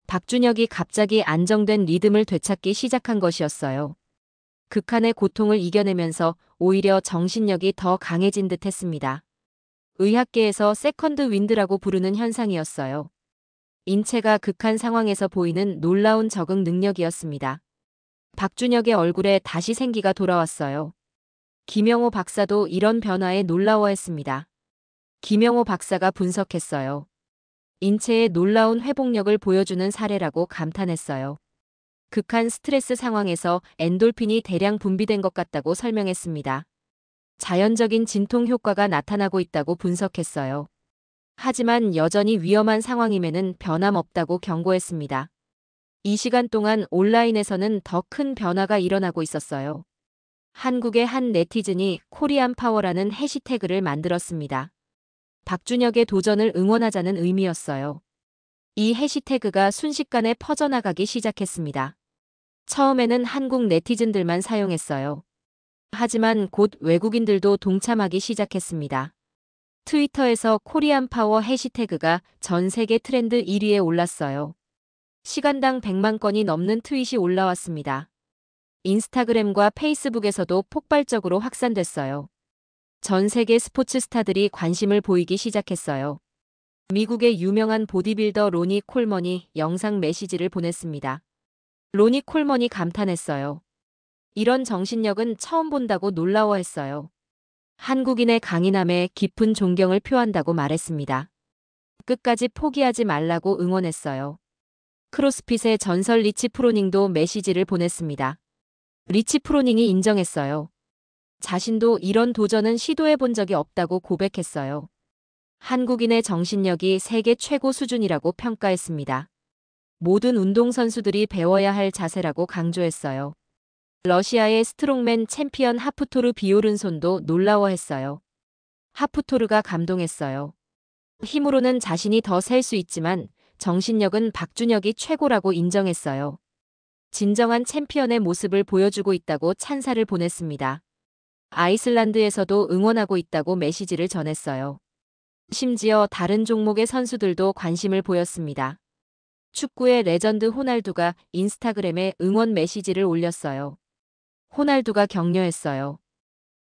박준혁이 갑자기 안정된 리듬을 되찾기 시작한 것이었어요. 극한의 고통을 이겨내면서 오히려 정신력이 더 강해진 듯 했습니다. 의학계에서 세컨드 윈드라고 부르는 현상이었어요. 인체가 극한 상황에서 보이는 놀라운 적응 능력이었습니다. 박준혁의 얼굴에 다시 생기가 돌아왔어요. 김영호 박사도 이런 변화에 놀라워했습니다. 김영호 박사가 분석했어요. 인체의 놀라운 회복력을 보여주는 사례라고 감탄했어요. 극한 스트레스 상황에서 엔돌핀이 대량 분비된 것 같다고 설명했습니다. 자연적인 진통 효과가 나타나고 있다고 분석했어요. 하지만 여전히 위험한 상황임에는 변함없다고 경고했습니다. 이 시간 동안 온라인에서는 더 큰 변화가 일어나고 있었어요. 한국의 한 네티즌이 코리안 파워라는 해시태그를 만들었습니다. 박준혁의 도전을 응원하자는 의미였어요. 이 해시태그가 순식간에 퍼져나가기 시작했습니다. 처음에는 한국 네티즌들만 사용했어요. 하지만 곧 외국인들도 동참하기 시작했습니다. 트위터에서 코리안 파워 해시태그가 전 세계 트렌드 1위에 올랐어요. 시간당 100만 건이 넘는 트윗이 올라왔습니다. 인스타그램과 페이스북에서도 폭발적으로 확산됐어요. 전 세계 스포츠 스타들이 관심을 보이기 시작했어요. 미국의 유명한 보디빌더 로니 콜먼이 영상 메시지를 보냈습니다. 로니 콜먼이 감탄했어요. 이런 정신력은 처음 본다고 놀라워했어요. 한국인의 강인함에 깊은 존경을 표한다고 말했습니다. 끝까지 포기하지 말라고 응원했어요. 크로스핏의 전설 리치 프로닝도 메시지를 보냈습니다. 리치 프로닝이 인정했어요. 자신도 이런 도전은 시도해 본 적이 없다고 고백했어요. 한국인의 정신력이 세계 최고 수준이라고 평가했습니다. 모든 운동선수들이 배워야 할 자세라고 강조했어요. 러시아의 스트롱맨 챔피언 하프토르 비오른손도 놀라워했어요. 하프토르가 감동했어요. 힘으로는 자신이 더 셀 수 있지만 정신력은 박준혁이 최고라고 인정했어요. 진정한 챔피언의 모습을 보여주고 있다고 찬사를 보냈습니다. 아이슬란드에서도 응원하고 있다고 메시지를 전했어요. 심지어 다른 종목의 선수들도 관심을 보였습니다. 축구의 레전드 호날두가 인스타그램에 응원 메시지를 올렸어요. 호날두가 격려했어요.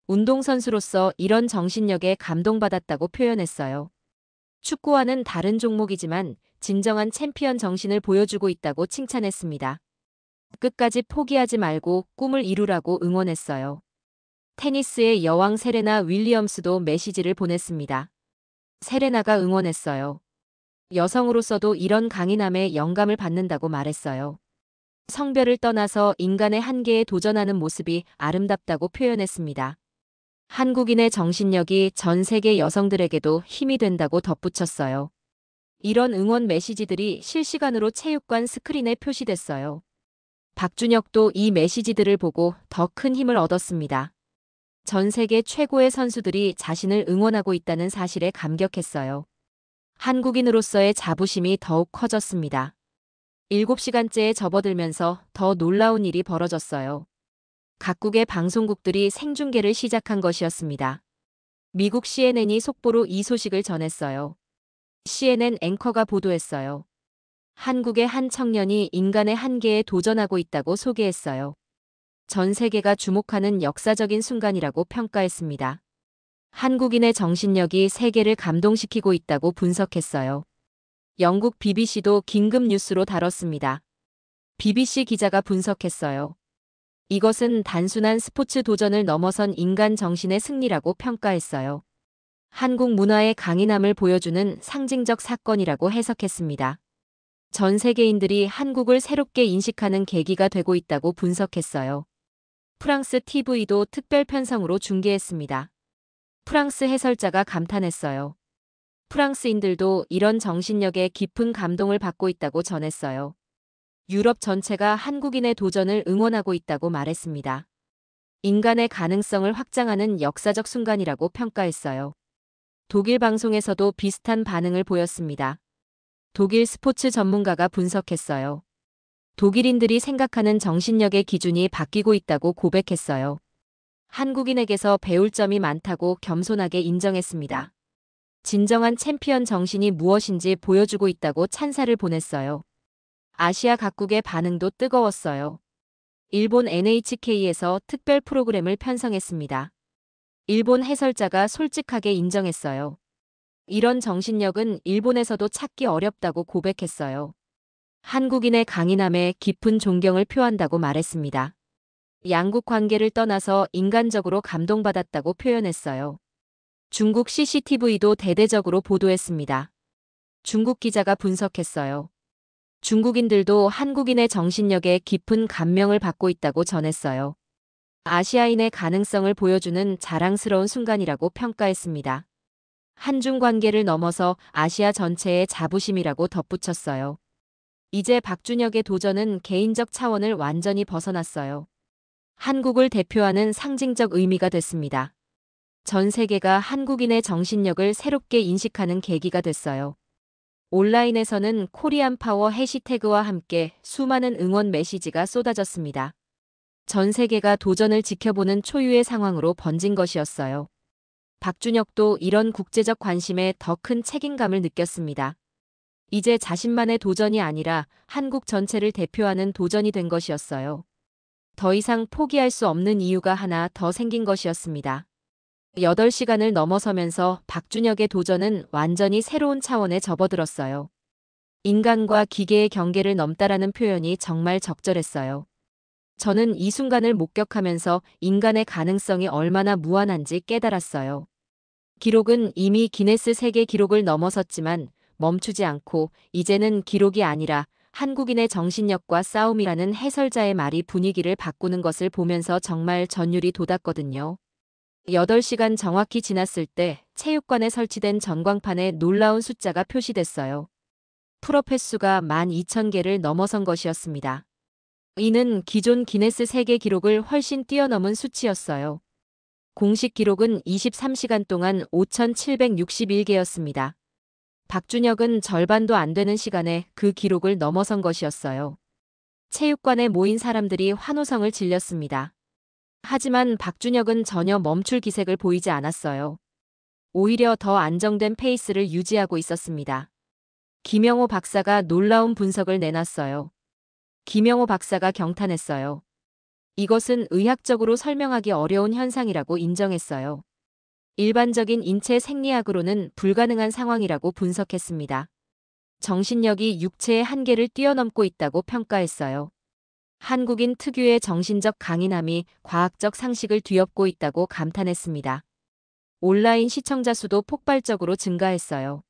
운동선수로서 이런 정신력에 감동받았다고 표현했어요. 축구와는 다른 종목이지만 진정한 챔피언 정신을 보여주고 있다고 칭찬했습니다. 끝까지 포기하지 말고 꿈을 이루라고 응원했어요. 테니스의 여왕 세레나 윌리엄스도 메시지를 보냈습니다. 세레나가 응원했어요. 여성으로서도 이런 강인함에 영감을 받는다고 말했어요. 성별을 떠나서 인간의 한계에 도전하는 모습이 아름답다고 표현했습니다. 한국인의 정신력이 전 세계 여성들에게도 힘이 된다고 덧붙였어요. 이런 응원 메시지들이 실시간으로 체육관 스크린에 표시됐어요. 박준혁도 이 메시지들을 보고 더 큰 힘을 얻었습니다. 전 세계 최고의 선수들이 자신을 응원하고 있다는 사실에 감격했어요. 한국인으로서의 자부심이 더욱 커졌습니다. 7시간째에 접어들면서 더 놀라운 일이 벌어졌어요. 각국의 방송국들이 생중계를 시작한 것이었습니다. 미국 CNN이 속보로 이 소식을 전했어요. CNN 앵커가 보도했어요. 한국의 한 청년이 인간의 한계에 도전하고 있다고 소개했어요. 전 세계가 주목하는 역사적인 순간이라고 평가했습니다. 한국인의 정신력이 세계를 감동시키고 있다고 분석했어요. 영국 BBC도 긴급 뉴스로 다뤘습니다. BBC 기자가 분석했어요. 이것은 단순한 스포츠 도전을 넘어선 인간 정신의 승리라고 평가했어요. 한국 문화의 강인함을 보여주는 상징적 사건이라고 해석했습니다. 전 세계인들이 한국을 새롭게 인식하는 계기가 되고 있다고 분석했어요. 프랑스 TV도 특별 편성으로 중계했습니다. 프랑스 해설자가 감탄했어요. 프랑스인들도 이런 정신력에 깊은 감동을 받고 있다고 전했어요. 유럽 전체가 한국인의 도전을 응원하고 있다고 말했습니다. 인간의 가능성을 확장하는 역사적 순간이라고 평가했어요. 독일 방송에서도 비슷한 반응을 보였습니다. 독일 스포츠 전문가가 분석했어요. 독일인들이 생각하는 정신력의 기준이 바뀌고 있다고 고백했어요. 한국인에게서 배울 점이 많다고 겸손하게 인정했습니다. 진정한 챔피언 정신이 무엇인지 보여주고 있다고 찬사를 보냈어요. 아시아 각국의 반응도 뜨거웠어요. 일본 NHK에서 특별 프로그램을 편성했습니다. 일본 해설자가 솔직하게 인정했어요. 이런 정신력은 일본에서도 찾기 어렵다고 고백했어요. 한국인의 강인함에 깊은 존경을 표한다고 말했습니다. 양국 관계를 떠나서 인간적으로 감동받았다고 표현했어요. 중국 CCTV도 대대적으로 보도했습니다. 중국 기자가 분석했어요. 중국인들도 한국인의 정신력에 깊은 감명을 받고 있다고 전했어요. 아시아인의 가능성을 보여주는 자랑스러운 순간이라고 평가했습니다. 한중 관계를 넘어서 아시아 전체의 자부심이라고 덧붙였어요. 이제 박준혁의 도전은 개인적 차원을 완전히 벗어났어요. 한국을 대표하는 상징적 의미가 됐습니다. 전 세계가 한국인의 정신력을 새롭게 인식하는 계기가 됐어요. 온라인에서는 코리안 파워 해시태그와 함께 수많은 응원 메시지가 쏟아졌습니다. 전 세계가 도전을 지켜보는 초유의 상황으로 번진 것이었어요. 박준혁도 이런 국제적 관심에 더 큰 책임감을 느꼈습니다. 이제 자신만의 도전이 아니라 한국 전체를 대표하는 도전이 된 것이었어요. 더 이상 포기할 수 없는 이유가 하나 더 생긴 것이었습니다. 8시간을 넘어서면서 박준혁의 도전은 완전히 새로운 차원에 접어들었어요. 인간과 기계의 경계를 넘다라는 표현이 정말 적절했어요. 저는 이 순간을 목격하면서 인간의 가능성이 얼마나 무한한지 깨달았어요. 기록은 이미 기네스 세계 기록을 넘어섰지만 멈추지 않고 이제는 기록이 아니라 한국인의 정신력과 싸움이라는 해설자의 말이 분위기를 바꾸는 것을 보면서 정말 전율이 돋았거든요. 8시간 정확히 지났을 때 체육관에 설치된 전광판에 놀라운 숫자가 표시됐어요. 풀업 횟수가 12,000개를 넘어선 것이었습니다. 이는 기존 기네스 세계 기록을 훨씬 뛰어넘은 수치였어요. 공식 기록은 23시간 동안 5,761개였습니다. 박준혁은 절반도 안 되는 시간에 그 기록을 넘어선 것이었어요. 체육관에 모인 사람들이 환호성을 질렸습니다. 하지만 박준혁은 전혀 멈출 기색을 보이지 않았어요. 오히려 더 안정된 페이스를 유지하고 있었습니다. 김영호 박사가 놀라운 분석을 내놨어요. 김영호 박사가 경탄했어요. 이것은 의학적으로 설명하기 어려운 현상이라고 인정했어요. 일반적인 인체 생리학으로는 불가능한 상황이라고 분석했습니다. 정신력이 육체의 한계를 뛰어넘고 있다고 평가했어요. 한국인 특유의 정신적 강인함이 과학적 상식을 뒤엎고 있다고 감탄했습니다. 온라인 시청자 수도 폭발적으로 증가했어요.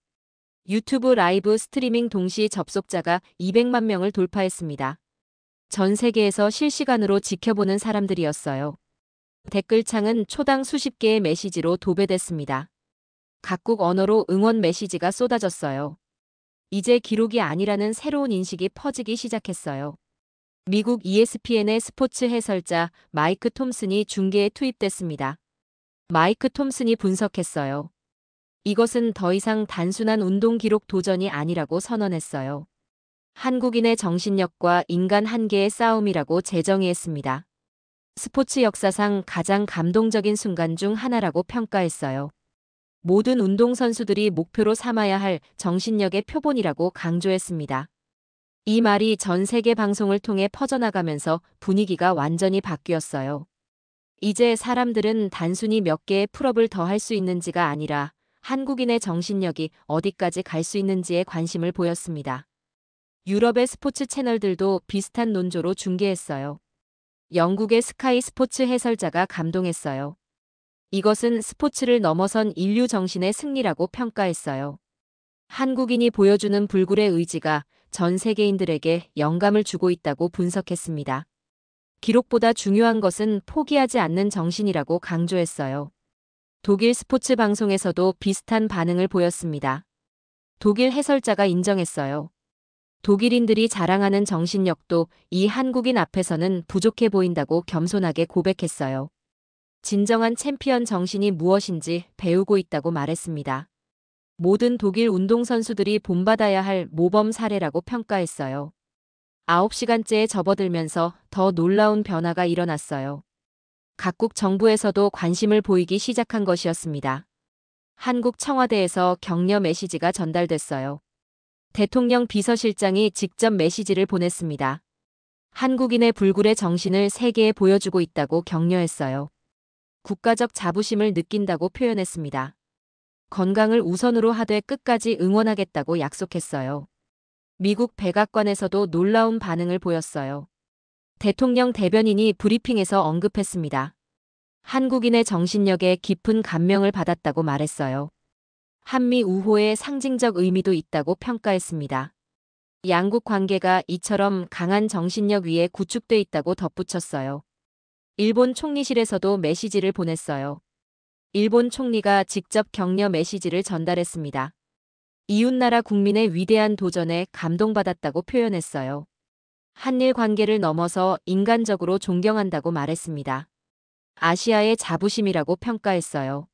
유튜브 라이브 스트리밍 동시 접속자가 200만 명을 돌파했습니다. 전 세계에서 실시간으로 지켜보는 사람들이었어요. 댓글창은 초당 수십 개의 메시지로 도배됐습니다. 각국 언어로 응원 메시지가 쏟아졌어요. 이제 기록이 아니라는 새로운 인식이 퍼지기 시작했어요. 미국 ESPN의 스포츠 해설자 마이크 톰슨이 중계에 투입됐습니다. 마이크 톰슨이 분석했어요. 이것은 더 이상 단순한 운동 기록 도전이 아니라고 선언했어요. 한국인의 정신력과 인간 한계의 싸움이라고 재정의했습니다. 스포츠 역사상 가장 감동적인 순간 중 하나라고 평가했어요. 모든 운동선수들이 목표로 삼아야 할 정신력의 표본이라고 강조했습니다. 이 말이 전 세계 방송을 통해 퍼져나가면서 분위기가 완전히 바뀌었어요. 이제 사람들은 단순히 몇 개의 풀업을 더 할 수 있는지가 아니라 한국인의 정신력이 어디까지 갈 수 있는지에 관심을 보였습니다. 유럽의 스포츠 채널들도 비슷한 논조로 중계했어요. 영국의 스카이 스포츠 해설자가 감동했어요. 이것은 스포츠를 넘어선 인류 정신의 승리라고 평가했어요. 한국인이 보여주는 불굴의 의지가 전 세계인들에게 영감을 주고 있다고 분석했습니다. 기록보다 중요한 것은 포기하지 않는 정신이라고 강조했어요. 독일 스포츠 방송에서도 비슷한 반응을 보였습니다. 독일 해설자가 인정했어요. 독일인들이 자랑하는 정신력도 이 한국인 앞에서는 부족해 보인다고 겸손하게 고백했어요. 진정한 챔피언 정신이 무엇인지 배우고 있다고 말했습니다. 모든 독일 운동선수들이 본받아야 할 모범 사례라고 평가했어요. 9시간째에 접어들면서 더 놀라운 변화가 일어났어요. 각국 정부에서도 관심을 보이기 시작한 것이었습니다. 한국 청와대에서 격려 메시지가 전달됐어요. 대통령 비서실장이 직접 메시지를 보냈습니다. 한국인의 불굴의 정신을 세계에 보여주고 있다고 격려했어요. 국가적 자부심을 느낀다고 표현했습니다. 건강을 우선으로 하되 끝까지 응원하겠다고 약속했어요. 미국 백악관에서도 놀라운 반응을 보였어요. 대통령 대변인이 브리핑에서 언급했습니다. 한국인의 정신력에 깊은 감명을 받았다고 말했어요. 한미 우호의 상징적 의미도 있다고 평가했습니다. 양국 관계가 이처럼 강한 정신력 위에 구축돼 있다고 덧붙였어요. 일본 총리실에서도 메시지를 보냈어요. 일본 총리가 직접 격려 메시지를 전달했습니다. 이웃나라 국민의 위대한 도전에 감동받았다고 표현했어요. 한일 관계를 넘어서 인간적으로 존경한다고 말했습니다. 아시아의 자부심이라고 평가했어요.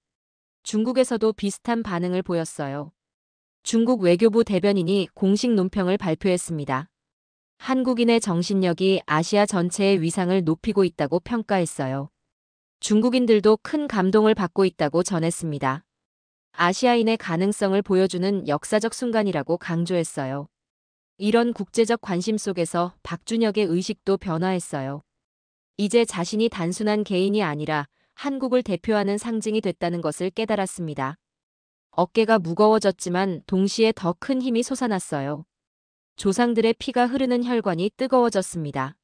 중국에서도 비슷한 반응을 보였어요. 중국 외교부 대변인이 공식 논평을 발표했습니다. 한국인의 정신력이 아시아 전체의 위상을 높이고 있다고 평가했어요. 중국인들도 큰 감동을 받고 있다고 전했습니다. 아시아인의 가능성을 보여주는 역사적 순간이라고 강조했어요. 이런 국제적 관심 속에서 박준혁의 의식도 변화했어요. 이제 자신이 단순한 개인이 아니라 한국을 대표하는 상징이 됐다는 것을 깨달았습니다. 어깨가 무거워졌지만 동시에 더 큰 힘이 솟아났어요. 조상들의 피가 흐르는 혈관이 뜨거워졌습니다.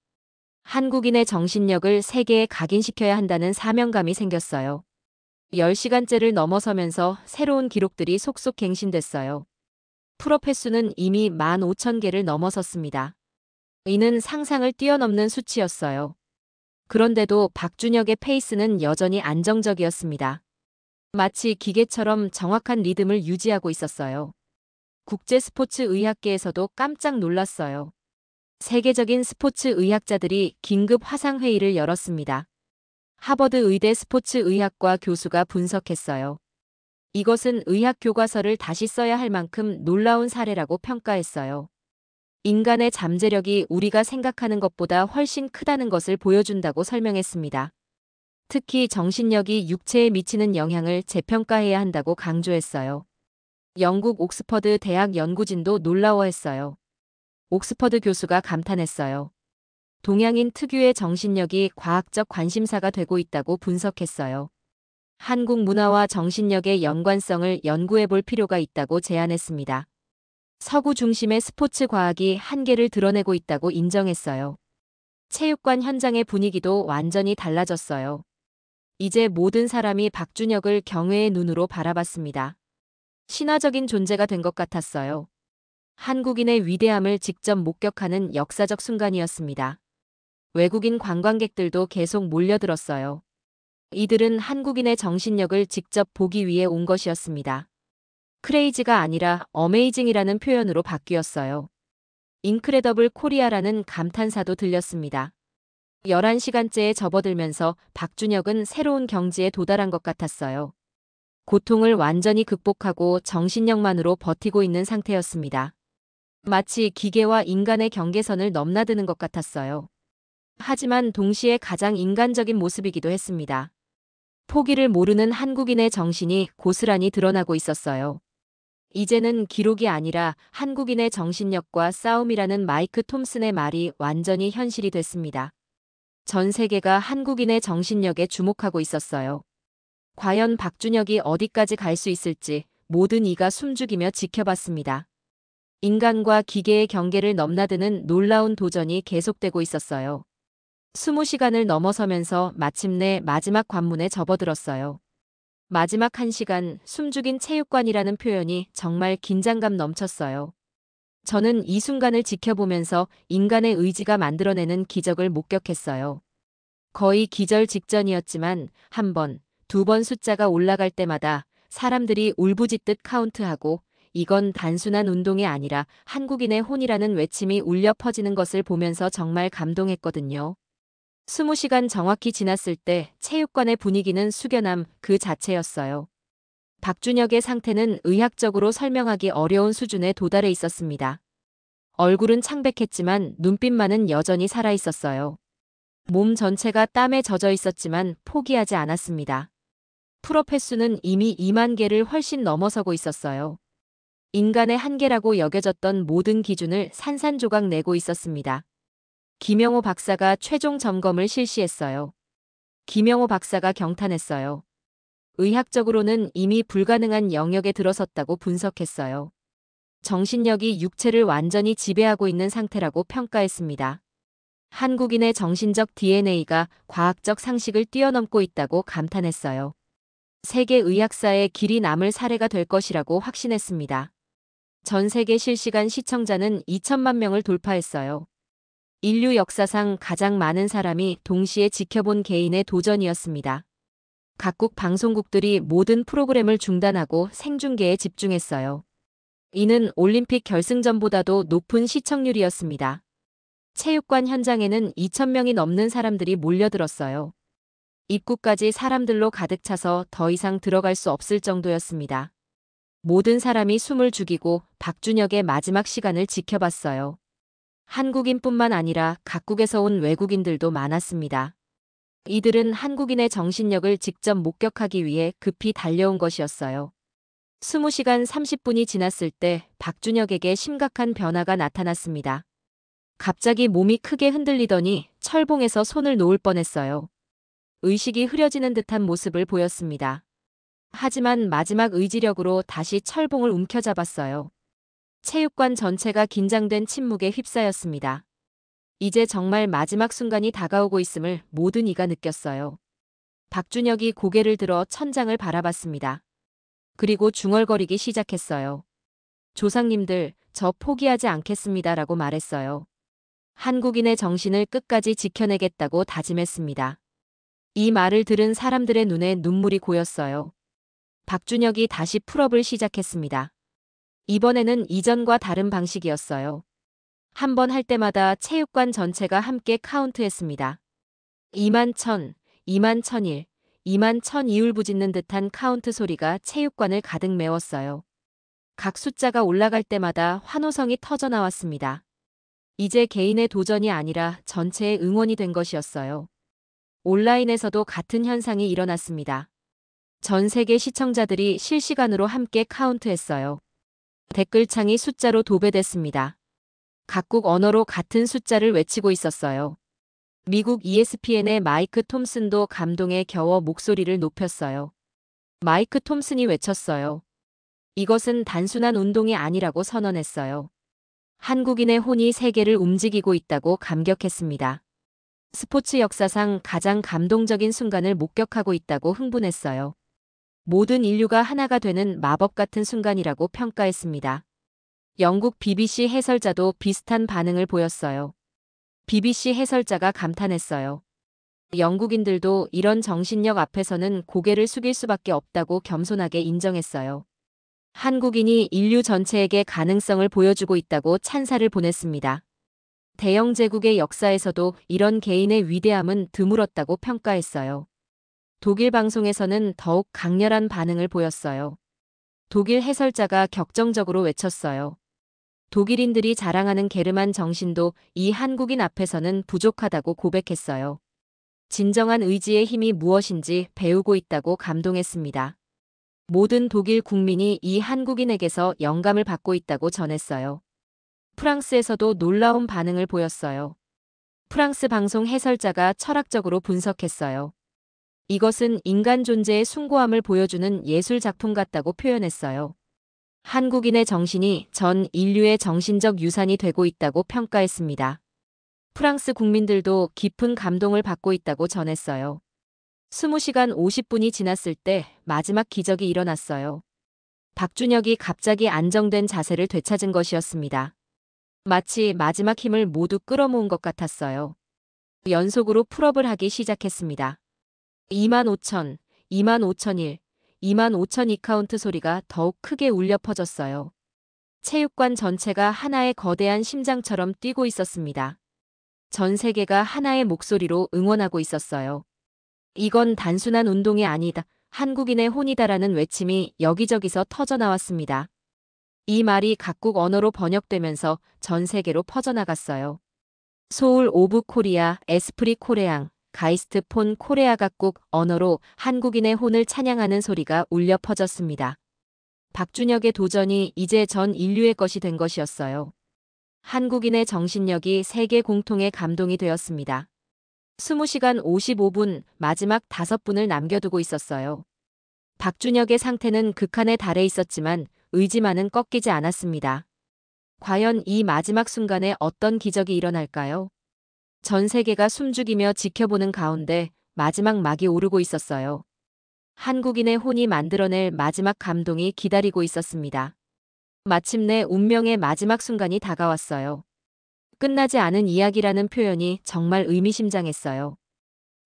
한국인의 정신력을 세계에 각인시켜야 한다는 사명감이 생겼어요. 10시간째를 넘어서면서 새로운 기록들이 속속 갱신됐어요. 풀업 횟수는 이미 15,000개를 넘어섰습니다. 이는 상상을 뛰어넘는 수치였어요. 그런데도 박준혁의 페이스는 여전히 안정적이었습니다. 마치 기계처럼 정확한 리듬을 유지하고 있었어요. 국제 스포츠 의학계에서도 깜짝 놀랐어요. 세계적인 스포츠 의학자들이 긴급 화상회의를 열었습니다. 하버드 의대 스포츠 의학과 교수가 분석했어요. 이것은 의학 교과서를 다시 써야 할 만큼 놀라운 사례라고 평가했어요. 인간의 잠재력이 우리가 생각하는 것보다 훨씬 크다는 것을 보여준다고 설명했습니다. 특히 정신력이 육체에 미치는 영향을 재평가해야 한다고 강조했어요. 영국 옥스퍼드 대학 연구진도 놀라워했어요. 옥스퍼드 교수가 감탄했어요. 동양인 특유의 정신력이 과학적 관심사가 되고 있다고 분석했어요. 한국 문화와 정신력의 연관성을 연구해 볼 필요가 있다고 제안했습니다. 서구 중심의 스포츠 과학이 한계를 드러내고 있다고 인정했어요. 체육관 현장의 분위기도 완전히 달라졌어요. 이제 모든 사람이 박준혁을 경외의 눈으로 바라봤습니다. 신화적인 존재가 된 것 같았어요. 한국인의 위대함을 직접 목격하는 역사적 순간이었습니다. 외국인 관광객들도 계속 몰려들었어요. 이들은 한국인의 정신력을 직접 보기 위해 온 것이었습니다. 크레이지가 아니라 어메이징이라는 표현으로 바뀌었어요. 인크레더블 코리아라는 감탄사도 들렸습니다. 11시간째에 접어들면서 박준혁은 새로운 경지에 도달한 것 같았어요. 고통을 완전히 극복하고 정신력만으로 버티고 있는 상태였습니다. 마치 기계와 인간의 경계선을 넘나드는 것 같았어요. 하지만 동시에 가장 인간적인 모습이기도 했습니다. 포기를 모르는 한국인의 정신이 고스란히 드러나고 있었어요. 이제는 기록이 아니라 한국인의 정신력과 싸움이라는 마이크 톰슨의 말이 완전히 현실이 됐습니다. 전 세계가 한국인의 정신력에 주목하고 있었어요. 과연 박준혁이 어디까지 갈 수 있을지 모든 이가 숨죽이며 지켜봤습니다. 인간과 기계의 경계를 넘나드는 놀라운 도전이 계속되고 있었어요. 20시간을 넘어서면서 마침내 마지막 관문에 접어들었어요. 마지막 1시간 숨죽인 체육관이라는 표현이 정말 긴장감 넘쳤어요. 저는 이 순간을 지켜보면서 인간의 의지가 만들어내는 기적을 목격했어요. 거의 기절 직전이었지만 한 번, 두 번 숫자가 올라갈 때마다 사람들이 울부짖듯 카운트하고 이건 단순한 운동이 아니라 한국인의 혼이라는 외침이 울려 퍼지는 것을 보면서 정말 감동했거든요. 20시간 정확히 지났을 때 체육관의 분위기는 숙연함 그 자체였어요. 박준혁의 상태는 의학적으로 설명하기 어려운 수준에 도달해 있었습니다. 얼굴은 창백했지만 눈빛만은 여전히 살아있었어요. 몸 전체가 땀에 젖어 있었지만 포기하지 않았습니다. 풀업 횟수는 이미 2만 개를 훨씬 넘어서고 있었어요. 인간의 한계라고 여겨졌던 모든 기준을 산산조각 내고 있었습니다. 김영호 박사가 최종 점검을 실시했어요. 김영호 박사가 경탄했어요. 의학적으로는 이미 불가능한 영역에 들어섰다고 분석했어요. 정신력이 육체를 완전히 지배하고 있는 상태라고 평가했습니다. 한국인의 정신적 DNA가 과학적 상식을 뛰어넘고 있다고 감탄했어요. 세계 의학사에 길이 남을 사례가 될 것이라고 확신했습니다. 전 세계 실시간 시청자는 2천만 명을 돌파했어요. 인류 역사상 가장 많은 사람이 동시에 지켜본 개인의 도전이었습니다. 각국 방송국들이 모든 프로그램을 중단하고 생중계에 집중했어요. 이는 올림픽 결승전보다도 높은 시청률이었습니다. 체육관 현장에는 2,000명이 넘는 사람들이 몰려들었어요. 입구까지 사람들로 가득 차서 더 이상 들어갈 수 없을 정도였습니다. 모든 사람이 숨을 죽이고 박준혁의 마지막 시간을 지켜봤어요. 한국인뿐만 아니라 각국에서 온 외국인들도 많았습니다. 이들은 한국인의 정신력을 직접 목격하기 위해 급히 달려온 것이었어요. 20시간 30분이 지났을 때 박준혁에게 심각한 변화가 나타났습니다. 갑자기 몸이 크게 흔들리더니 철봉에서 손을 놓을 뻔했어요. 의식이 흐려지는 듯한 모습을 보였습니다. 하지만 마지막 의지력으로 다시 철봉을 움켜잡았어요. 체육관 전체가 긴장된 침묵에 휩싸였습니다. 이제 정말 마지막 순간이 다가오고 있음을 모든 이가 느꼈어요. 박준혁이 고개를 들어 천장을 바라봤습니다. 그리고 중얼거리기 시작했어요. 조상님들, 저 포기하지 않겠습니다라고 말했어요. 한국인의 정신을 끝까지 지켜내겠다고 다짐했습니다. 이 말을 들은 사람들의 눈에 눈물이 고였어요. 박준혁이 다시 풀업을 시작했습니다. 이번에는 이전과 다른 방식이었어요. 한 번 할 때마다 체육관 전체가 함께 카운트했습니다. 2만 1000, 2만 1001, 2만 1002 울부짖는 듯한 카운트 소리가 체육관을 가득 메웠어요. 각 숫자가 올라갈 때마다 환호성이 터져 나왔습니다. 이제 개인의 도전이 아니라 전체의 응원이 된 것이었어요. 온라인에서도 같은 현상이 일어났습니다. 전 세계 시청자들이 실시간으로 함께 카운트했어요. 댓글창이 숫자로 도배됐습니다. 각국 언어로 같은 숫자를 외치고 있었어요. 미국 ESPN의 마이크 톰슨도 감동에 겨워 목소리를 높였어요. 마이크 톰슨이 외쳤어요. 이것은 단순한 운동이 아니라고 선언했어요. 한국인의 혼이 세계를 움직이고 있다고 감격했습니다. 스포츠 역사상 가장 감동적인 순간을 목격하고 있다고 흥분했어요. 모든 인류가 하나가 되는 마법 같은 순간이라고 평가했습니다. 영국 BBC 해설자도 비슷한 반응을 보였어요. BBC 해설자가 감탄했어요. 영국인들도 이런 정신력 앞에서는 고개를 숙일 수밖에 없다고 겸손하게 인정했어요. 한국인이 인류 전체에게 가능성을 보여주고 있다고 찬사를 보냈습니다. 대영 제국의 역사에서도 이런 개인의 위대함은 드물었다고 평가했어요. 독일 방송에서는 더욱 강렬한 반응을 보였어요. 독일 해설자가 격정적으로 외쳤어요. 독일인들이 자랑하는 게르만 정신도 이 한국인 앞에서는 부족하다고 고백했어요. 진정한 의지의 힘이 무엇인지 배우고 있다고 감동했습니다. 모든 독일 국민이 이 한국인에게서 영감을 받고 있다고 전했어요. 프랑스에서도 놀라운 반응을 보였어요. 프랑스 방송 해설자가 철학적으로 분석했어요. 이것은 인간 존재의 숭고함을 보여주는 예술 작품 같다고 표현했어요. 한국인의 정신이 전 인류의 정신적 유산이 되고 있다고 평가했습니다. 프랑스 국민들도 깊은 감동을 받고 있다고 전했어요. 20시간 50분이 지났을 때 마지막 기적이 일어났어요. 박준혁이 갑자기 안정된 자세를 되찾은 것이었습니다. 마치 마지막 힘을 모두 끌어모은 것 같았어요. 연속으로 풀업을 하기 시작했습니다. 25,000, 25,001, 25,002 카운트 소리가 더욱 크게 울려 퍼졌어요. 체육관 전체가 하나의 거대한 심장처럼 뛰고 있었습니다. 전 세계가 하나의 목소리로 응원하고 있었어요. 이건 단순한 운동이 아니다. 한국인의 혼이다라는 외침이 여기저기서 터져 나왔습니다. 이 말이 각국 언어로 번역되면서 전 세계로 퍼져나갔어요. 소울 오브 코리아, 에스프리 코레앙, 가이스트 폰 코레아 각국 언어로 한국인의 혼을 찬양하는 소리가 울려 퍼졌습니다. 박준혁의 도전이 이제 전 인류의 것이 된 것이었어요. 한국인의 정신력이 세계 공통의 감동이 되었습니다. 20시간 55분, 마지막 5분을 남겨두고 있었어요. 박준혁의 상태는 극한에 달해 있었지만 의지만은 꺾이지 않았습니다. 과연 이 마지막 순간에 어떤 기적이 일어날까요? 전 세계가 숨죽이며 지켜보는 가운데 마지막 막이 오르고 있었어요. 한국인의 혼이 만들어낼 마지막 감동이 기다리고 있었습니다. 마침내 운명의 마지막 순간이 다가왔어요. 끝나지 않은 이야기라는 표현이 정말 의미심장했어요.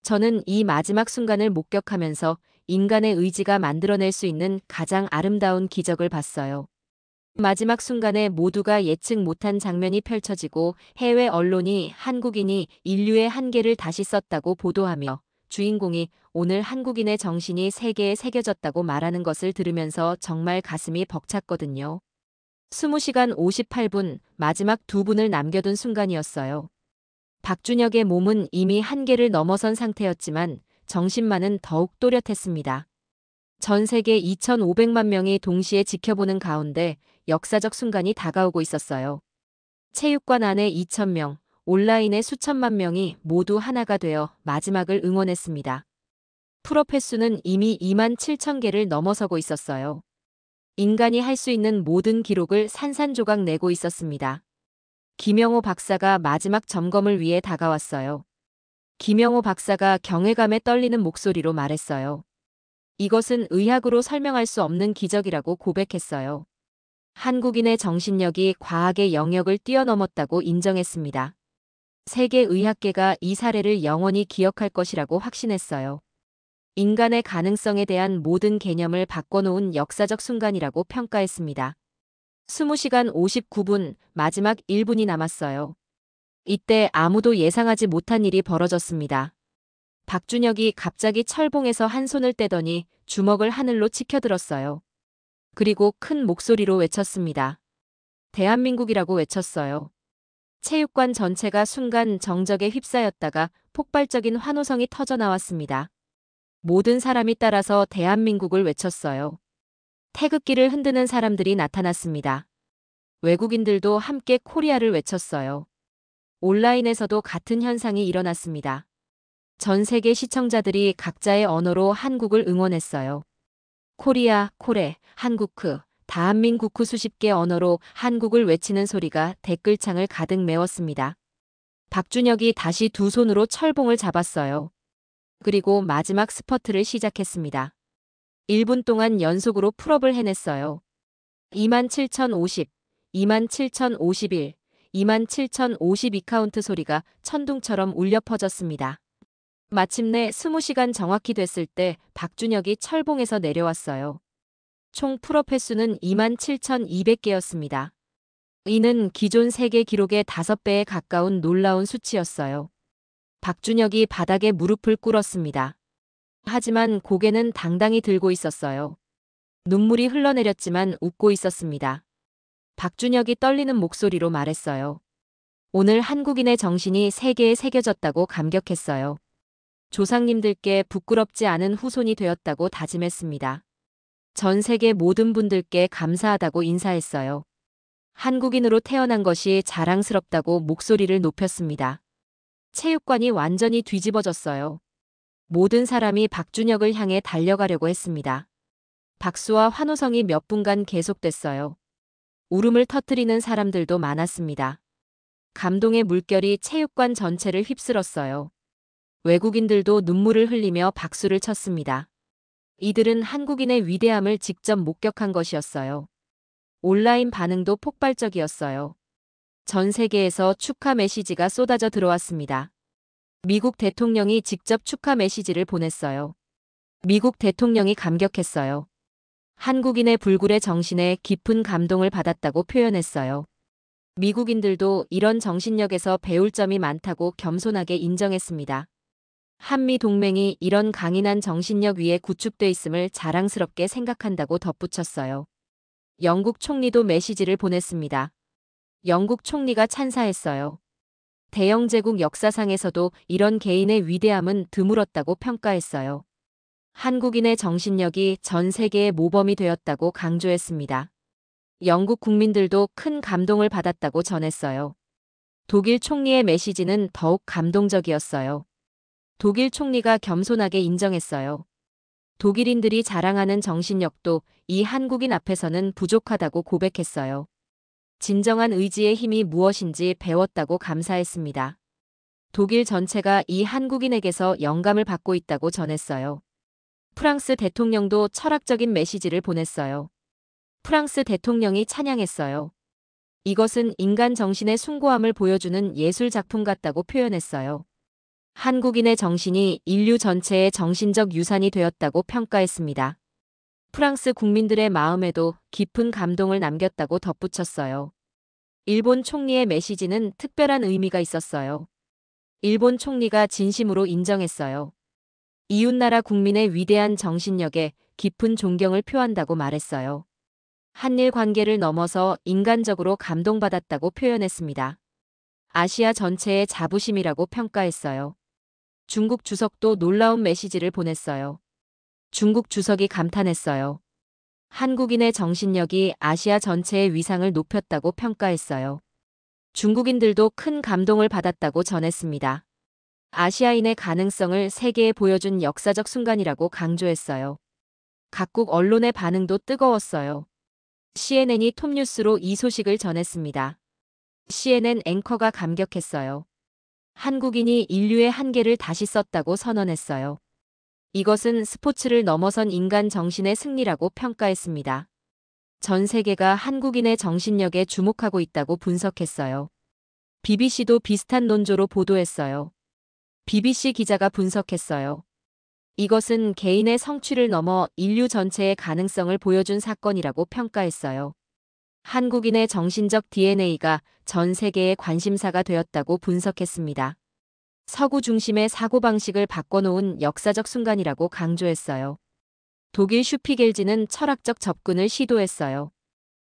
저는 이 마지막 순간을 목격하면서 인간의 의지가 만들어낼 수 있는 가장 아름다운 기적을 봤어요. 마지막 순간에 모두가 예측 못한 장면이 펼쳐지고 해외 언론이 한국인이 인류의 한계를 다시 썼다고 보도하며 주인공이 오늘 한국인의 정신이 세계에 새겨졌다고 말하는 것을 들으면서 정말 가슴이 벅찼거든요. 20시간 58분, 마지막 2분을 남겨둔 순간이었어요. 박준혁의 몸은 이미 한계를 넘어선 상태였지만 정신만은 더욱 또렷했습니다. 전 세계 2,500만 명이 동시에 지켜보는 가운데 역사적 순간이 다가오고 있었어요. 체육관 안에 2,000명, 온라인에 수천만 명이 모두 하나가 되어 마지막을 응원했습니다. 풀업 횟수는 이미 27,000개를 넘어서고 있었어요. 인간이 할 수 있는 모든 기록을 산산조각 내고 있었습니다. 김영호 박사가 마지막 점검을 위해 다가왔어요. 김영호 박사가 경외감에 떨리는 목소리로 말했어요. 이것은 의학으로 설명할 수 없는 기적이라고 고백했어요. 한국인의 정신력이 과학의 영역을 뛰어넘었다고 인정했습니다. 세계의학계가 이 사례를 영원히 기억할 것이라고 확신했어요. 인간의 가능성에 대한 모든 개념을 바꿔놓은 역사적 순간이라고 평가했습니다. 20시간 59분, 마지막 1분이 남았어요. 이때 아무도 예상하지 못한 일이 벌어졌습니다. 박준혁이 갑자기 철봉에서 한 손을 떼더니 주먹을 하늘로 치켜들었어요. 그리고 큰 목소리로 외쳤습니다. 대한민국이라고 외쳤어요. 체육관 전체가 순간 정적에 휩싸였다가 폭발적인 환호성이 터져 나왔습니다. 모든 사람이 따라서 대한민국을 외쳤어요. 태극기를 흔드는 사람들이 나타났습니다. 외국인들도 함께 코리아를 외쳤어요. 온라인에서도 같은 현상이 일어났습니다. 전 세계 시청자들이 각자의 언어로 한국을 응원했어요. 코리아, 코레, 한국크, 다한민국크 수십 개 언어로 한국을 외치는 소리가 댓글창을 가득 메웠습니다. 박준혁이 다시 두 손으로 철봉을 잡았어요. 그리고 마지막 스퍼트를 시작했습니다. 1분 동안 연속으로 풀업을 해냈어요. 27,050, 27,051, 27,052 카운트 소리가 천둥처럼 울려 퍼졌습니다. 마침내 20시간 정확히 됐을 때 박준혁이 철봉에서 내려왔어요. 총 풀업 횟수는 27,200개였습니다. 이는 기존 세계 기록의 5배에 가까운 놀라운 수치였어요. 박준혁이 바닥에 무릎을 꿇었습니다. 하지만 고개는 당당히 들고 있었어요. 눈물이 흘러내렸지만 웃고 있었습니다. 박준혁이 떨리는 목소리로 말했어요. 오늘 한국인의 정신이 세계에 새겨졌다고 감격했어요. 조상님들께 부끄럽지 않은 후손이 되었다고 다짐했습니다. 전 세계 모든 분들께 감사하다고 인사했어요. 한국인으로 태어난 것이 자랑스럽다고 목소리를 높였습니다. 체육관이 완전히 뒤집어졌어요. 모든 사람이 박준혁을 향해 달려가려고 했습니다. 박수와 환호성이 몇 분간 계속됐어요. 울음을 터뜨리는 사람들도 많았습니다. 감동의 물결이 체육관 전체를 휩쓸었어요. 외국인들도 눈물을 흘리며 박수를 쳤습니다. 이들은 한국인의 위대함을 직접 목격한 것이었어요. 온라인 반응도 폭발적이었어요. 전 세계에서 축하 메시지가 쏟아져 들어왔습니다. 미국 대통령이 직접 축하 메시지를 보냈어요. 미국 대통령이 감격했어요. 한국인의 불굴의 정신에 깊은 감동을 받았다고 표현했어요. 미국인들도 이런 정신력에서 배울 점이 많다고 겸손하게 인정했습니다. 한미 동맹이 이런 강인한 정신력 위에 구축돼 있음을 자랑스럽게 생각한다고 덧붙였어요. 영국 총리도 메시지를 보냈습니다. 영국 총리가 찬사했어요. 대영 제국 역사상에서도 이런 개인의 위대함은 드물었다고 평가했어요. 한국인의 정신력이 전 세계의 모범이 되었다고 강조했습니다. 영국 국민들도 큰 감동을 받았다고 전했어요. 독일 총리의 메시지는 더욱 감동적이었어요. 독일 총리가 겸손하게 인정했어요. 독일인들이 자랑하는 정신력도 이 한국인 앞에서는 부족하다고 고백했어요. 진정한 의지의 힘이 무엇인지 배웠다고 감사했습니다. 독일 전체가 이 한국인에게서 영감을 받고 있다고 전했어요. 프랑스 대통령도 철학적인 메시지를 보냈어요. 프랑스 대통령이 찬양했어요. 이것은 인간 정신의 숭고함을 보여주는 예술 작품 같다고 표현했어요. 한국인의 정신이 인류 전체의 정신적 유산이 되었다고 평가했습니다. 프랑스 국민들의 마음에도 깊은 감동을 남겼다고 덧붙였어요. 일본 총리의 메시지는 특별한 의미가 있었어요. 일본 총리가 진심으로 인정했어요. 이웃나라 국민의 위대한 정신력에 깊은 존경을 표한다고 말했어요. 한일 관계를 넘어서 인간적으로 감동받았다고 표현했습니다. 아시아 전체의 자부심이라고 평가했어요. 중국 주석도 놀라운 메시지를 보냈어요. 중국 주석이 감탄했어요. 한국인의 정신력이 아시아 전체의 위상을 높였다고 평가했어요. 중국인들도 큰 감동을 받았다고 전했습니다. 아시아인의 가능성을 세계에 보여준 역사적 순간이라고 강조했어요. 각국 언론의 반응도 뜨거웠어요. CNN이 톱뉴스로 이 소식을 전했습니다. CNN 앵커가 감격했어요. 한국인이 인류의 한계를 다시 썼다고 선언했어요. 이것은 스포츠를 넘어선 인간 정신의 승리라고 평가했습니다. 전 세계가 한국인의 정신력에 주목하고 있다고 분석했어요. BBC도 비슷한 논조로 보도했어요. BBC 기자가 분석했어요. 이것은 개인의 성취를 넘어 인류 전체의 가능성을 보여준 사건이라고 평가했어요. 한국인의 정신적 DNA가 전 세계의 관심사가 되었다고 분석했습니다. 서구 중심의 사고방식을 바꿔놓은 역사적 순간이라고 강조했어요. 독일 슈피겔지는 철학적 접근을 시도했어요.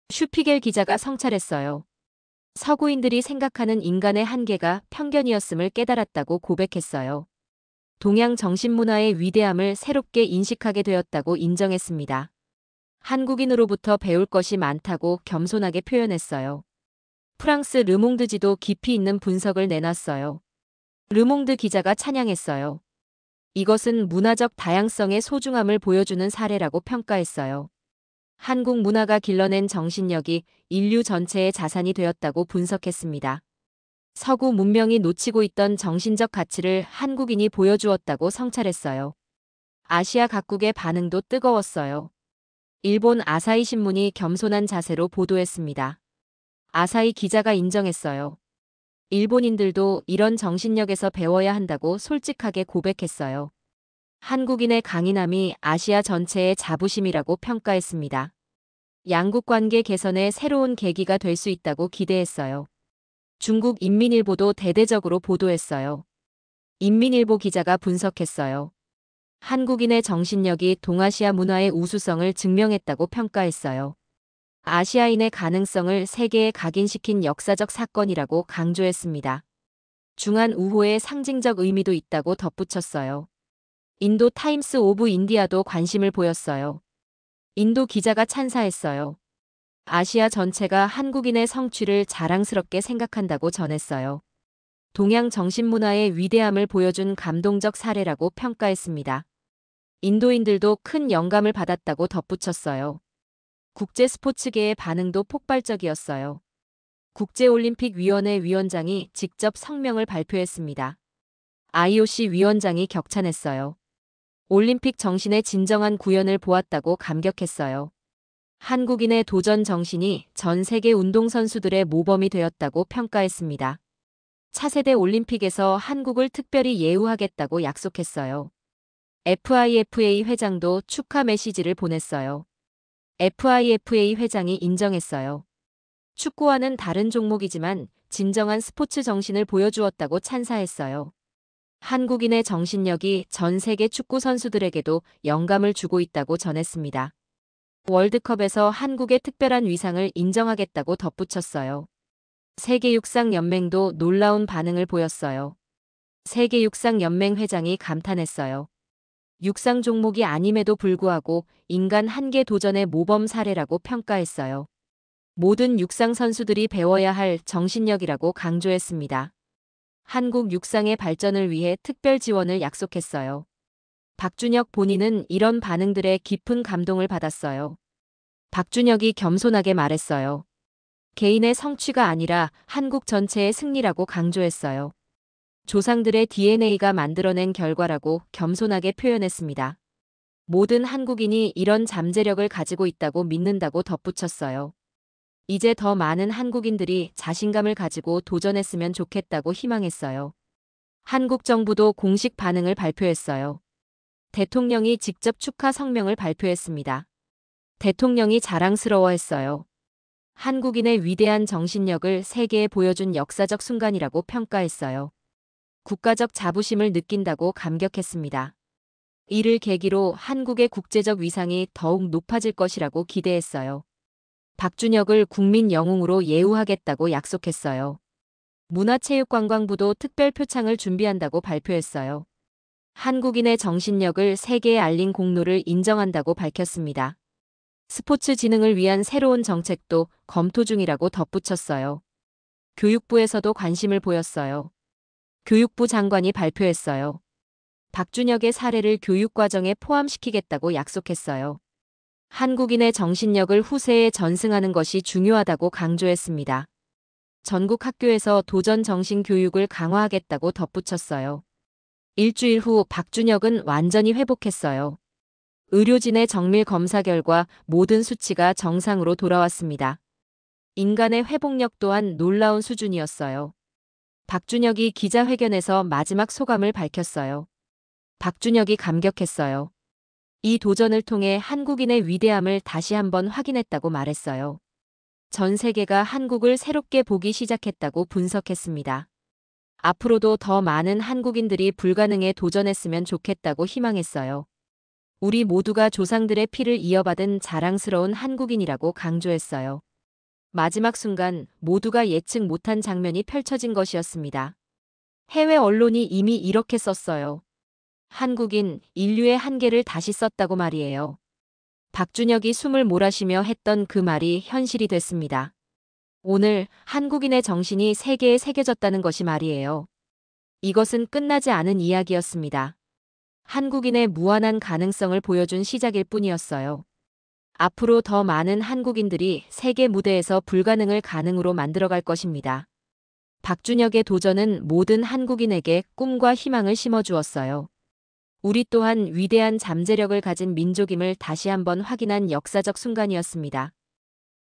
슈피겔 기자가 성찰했어요. 서구인들이 생각하는 인간의 한계가 편견이었음을 깨달았다고 고백했어요. 동양 정신문화의 위대함을 새롭게 인식하게 되었다고 인정했습니다. 한국인으로부터 배울 것이 많다고 겸손하게 표현했어요. 프랑스 르몽드지도 깊이 있는 분석을 내놨어요. 르몽드 기자가 찬양했어요. 이것은 문화적 다양성의 소중함을 보여주는 사례라고 평가했어요. 한국 문화가 길러낸 정신력이 인류 전체의 자산이 되었다고 분석했습니다. 서구 문명이 놓치고 있던 정신적 가치를 한국인이 보여주었다고 성찰했어요. 아시아 각국의 반응도 뜨거웠어요. 일본 아사히 신문이 겸손한 자세로 보도했습니다. 아사히 기자가 인정했어요. 일본인들도 이런 정신력에서 배워야 한다고 솔직하게 고백했어요. 한국인의 강인함이 아시아 전체의 자부심이라고 평가했습니다. 양국 관계 개선의 새로운 계기가 될 수 있다고 기대했어요. 중국 인민일보도 대대적으로 보도했어요. 인민일보 기자가 분석했어요. 한국인의 정신력이 동아시아 문화의 우수성을 증명했다고 평가했어요. 아시아인의 가능성을 세계에 각인시킨 역사적 사건이라고 강조했습니다. 중한 우호의 상징적 의미도 있다고 덧붙였어요. 인도 타임스 오브 인디아도 관심을 보였어요. 인도 기자가 찬사했어요. 아시아 전체가 한국인의 성취를 자랑스럽게 생각한다고 전했어요. 동양 정신문화의 위대함을 보여준 감동적 사례라고 평가했습니다. 인도인들도 큰 영감을 받았다고 덧붙였어요. 국제 스포츠계의 반응도 폭발적이었어요. 국제올림픽위원회 위원장이 직접 성명을 발표했습니다. IOC 위원장이 격찬했어요. 올림픽 정신의 진정한 구현을 보았다고 감격했어요. 한국인의 도전 정신이 전 세계 운동선수들의 모범이 되었다고 평가했습니다. 차세대 올림픽에서 한국을 특별히 예우하겠다고 약속했어요. FIFA 회장도 축하 메시지를 보냈어요. FIFA 회장이 인정했어요. 축구와는 다른 종목이지만 진정한 스포츠 정신을 보여주었다고 찬사했어요. 한국인의 정신력이 전 세계 축구 선수들에게도 영감을 주고 있다고 전했습니다. 월드컵에서 한국의 특별한 위상을 인정하겠다고 덧붙였어요. 세계육상연맹도 놀라운 반응을 보였어요. 세계육상연맹 회장이 감탄했어요. 육상 종목이 아님에도 불구하고 인간 한계 도전의 모범 사례라고 평가했어요. 모든 육상 선수들이 배워야 할 정신력이라고 강조했습니다. 한국 육상의 발전을 위해 특별 지원을 약속했어요. 박준혁 본인은 이런 반응들에 깊은 감동을 받았어요. 박준혁이 겸손하게 말했어요. 개인의 성취가 아니라 한국 전체의 승리라고 강조했어요. 조상들의 DNA가 만들어낸 결과라고 겸손하게 표현했습니다. 모든 한국인이 이런 잠재력을 가지고 있다고 믿는다고 덧붙였어요. 이제 더 많은 한국인들이 자신감을 가지고 도전했으면 좋겠다고 희망했어요. 한국 정부도 공식 반응을 발표했어요. 대통령이 직접 축하 성명을 발표했습니다. 대통령이 자랑스러워했어요. 한국인의 위대한 정신력을 세계에 보여준 역사적 순간이라고 평가했어요. 국가적 자부심을 느낀다고 감격했습니다. 이를 계기로 한국의 국제적 위상이 더욱 높아질 것이라고 기대했어요. 박준혁을 국민 영웅으로 예우하겠다고 약속했어요. 문화체육관광부도 특별 표창을 준비한다고 발표했어요. 한국인의 정신력을 세계에 알린 공로를 인정한다고 밝혔습니다. 스포츠 진흥을 위한 새로운 정책도 검토 중이라고 덧붙였어요. 교육부에서도 관심을 보였어요. 교육부 장관이 발표했어요. 박준혁의 사례를 교육과정에 포함시키겠다고 약속했어요. 한국인의 정신력을 후세에 전승하는 것이 중요하다고 강조했습니다. 전국 학교에서 도전 정신 교육을 강화하겠다고 덧붙였어요. 일주일 후 박준혁은 완전히 회복했어요. 의료진의 정밀 검사 결과 모든 수치가 정상으로 돌아왔습니다. 인간의 회복력 또한 놀라운 수준이었어요. 박준혁이 기자회견에서 마지막 소감을 밝혔어요. 박준혁이 감격했어요. 이 도전을 통해 한국인의 위대함을 다시 한번 확인했다고 말했어요. 전 세계가 한국을 새롭게 보기 시작했다고 분석했습니다. 앞으로도 더 많은 한국인들이 불가능에 도전했으면 좋겠다고 희망했어요. 우리 모두가 조상들의 피를 이어받은 자랑스러운 한국인이라고 강조했어요. 마지막 순간 모두가 예측 못한 장면이 펼쳐진 것이었습니다. 해외 언론이 이미 이렇게 썼어요. 한국인, 인류의 한계를 다시 썼다고 말이에요. 박준혁이 숨을 몰아쉬며 했던 그 말이 현실이 됐습니다. 오늘 한국인의 정신이 세계에 새겨졌다는 것이 말이에요. 이것은 끝나지 않은 이야기였습니다. 한국인의 무한한 가능성을 보여준 시작일 뿐이었어요. 앞으로 더 많은 한국인들이 세계 무대에서 불가능을 가능으로 만들어갈 것입니다. 박준혁의 도전은 모든 한국인에게 꿈과 희망을 심어주었어요. 우리 또한 위대한 잠재력을 가진 민족임을 다시 한번 확인한 역사적 순간이었습니다.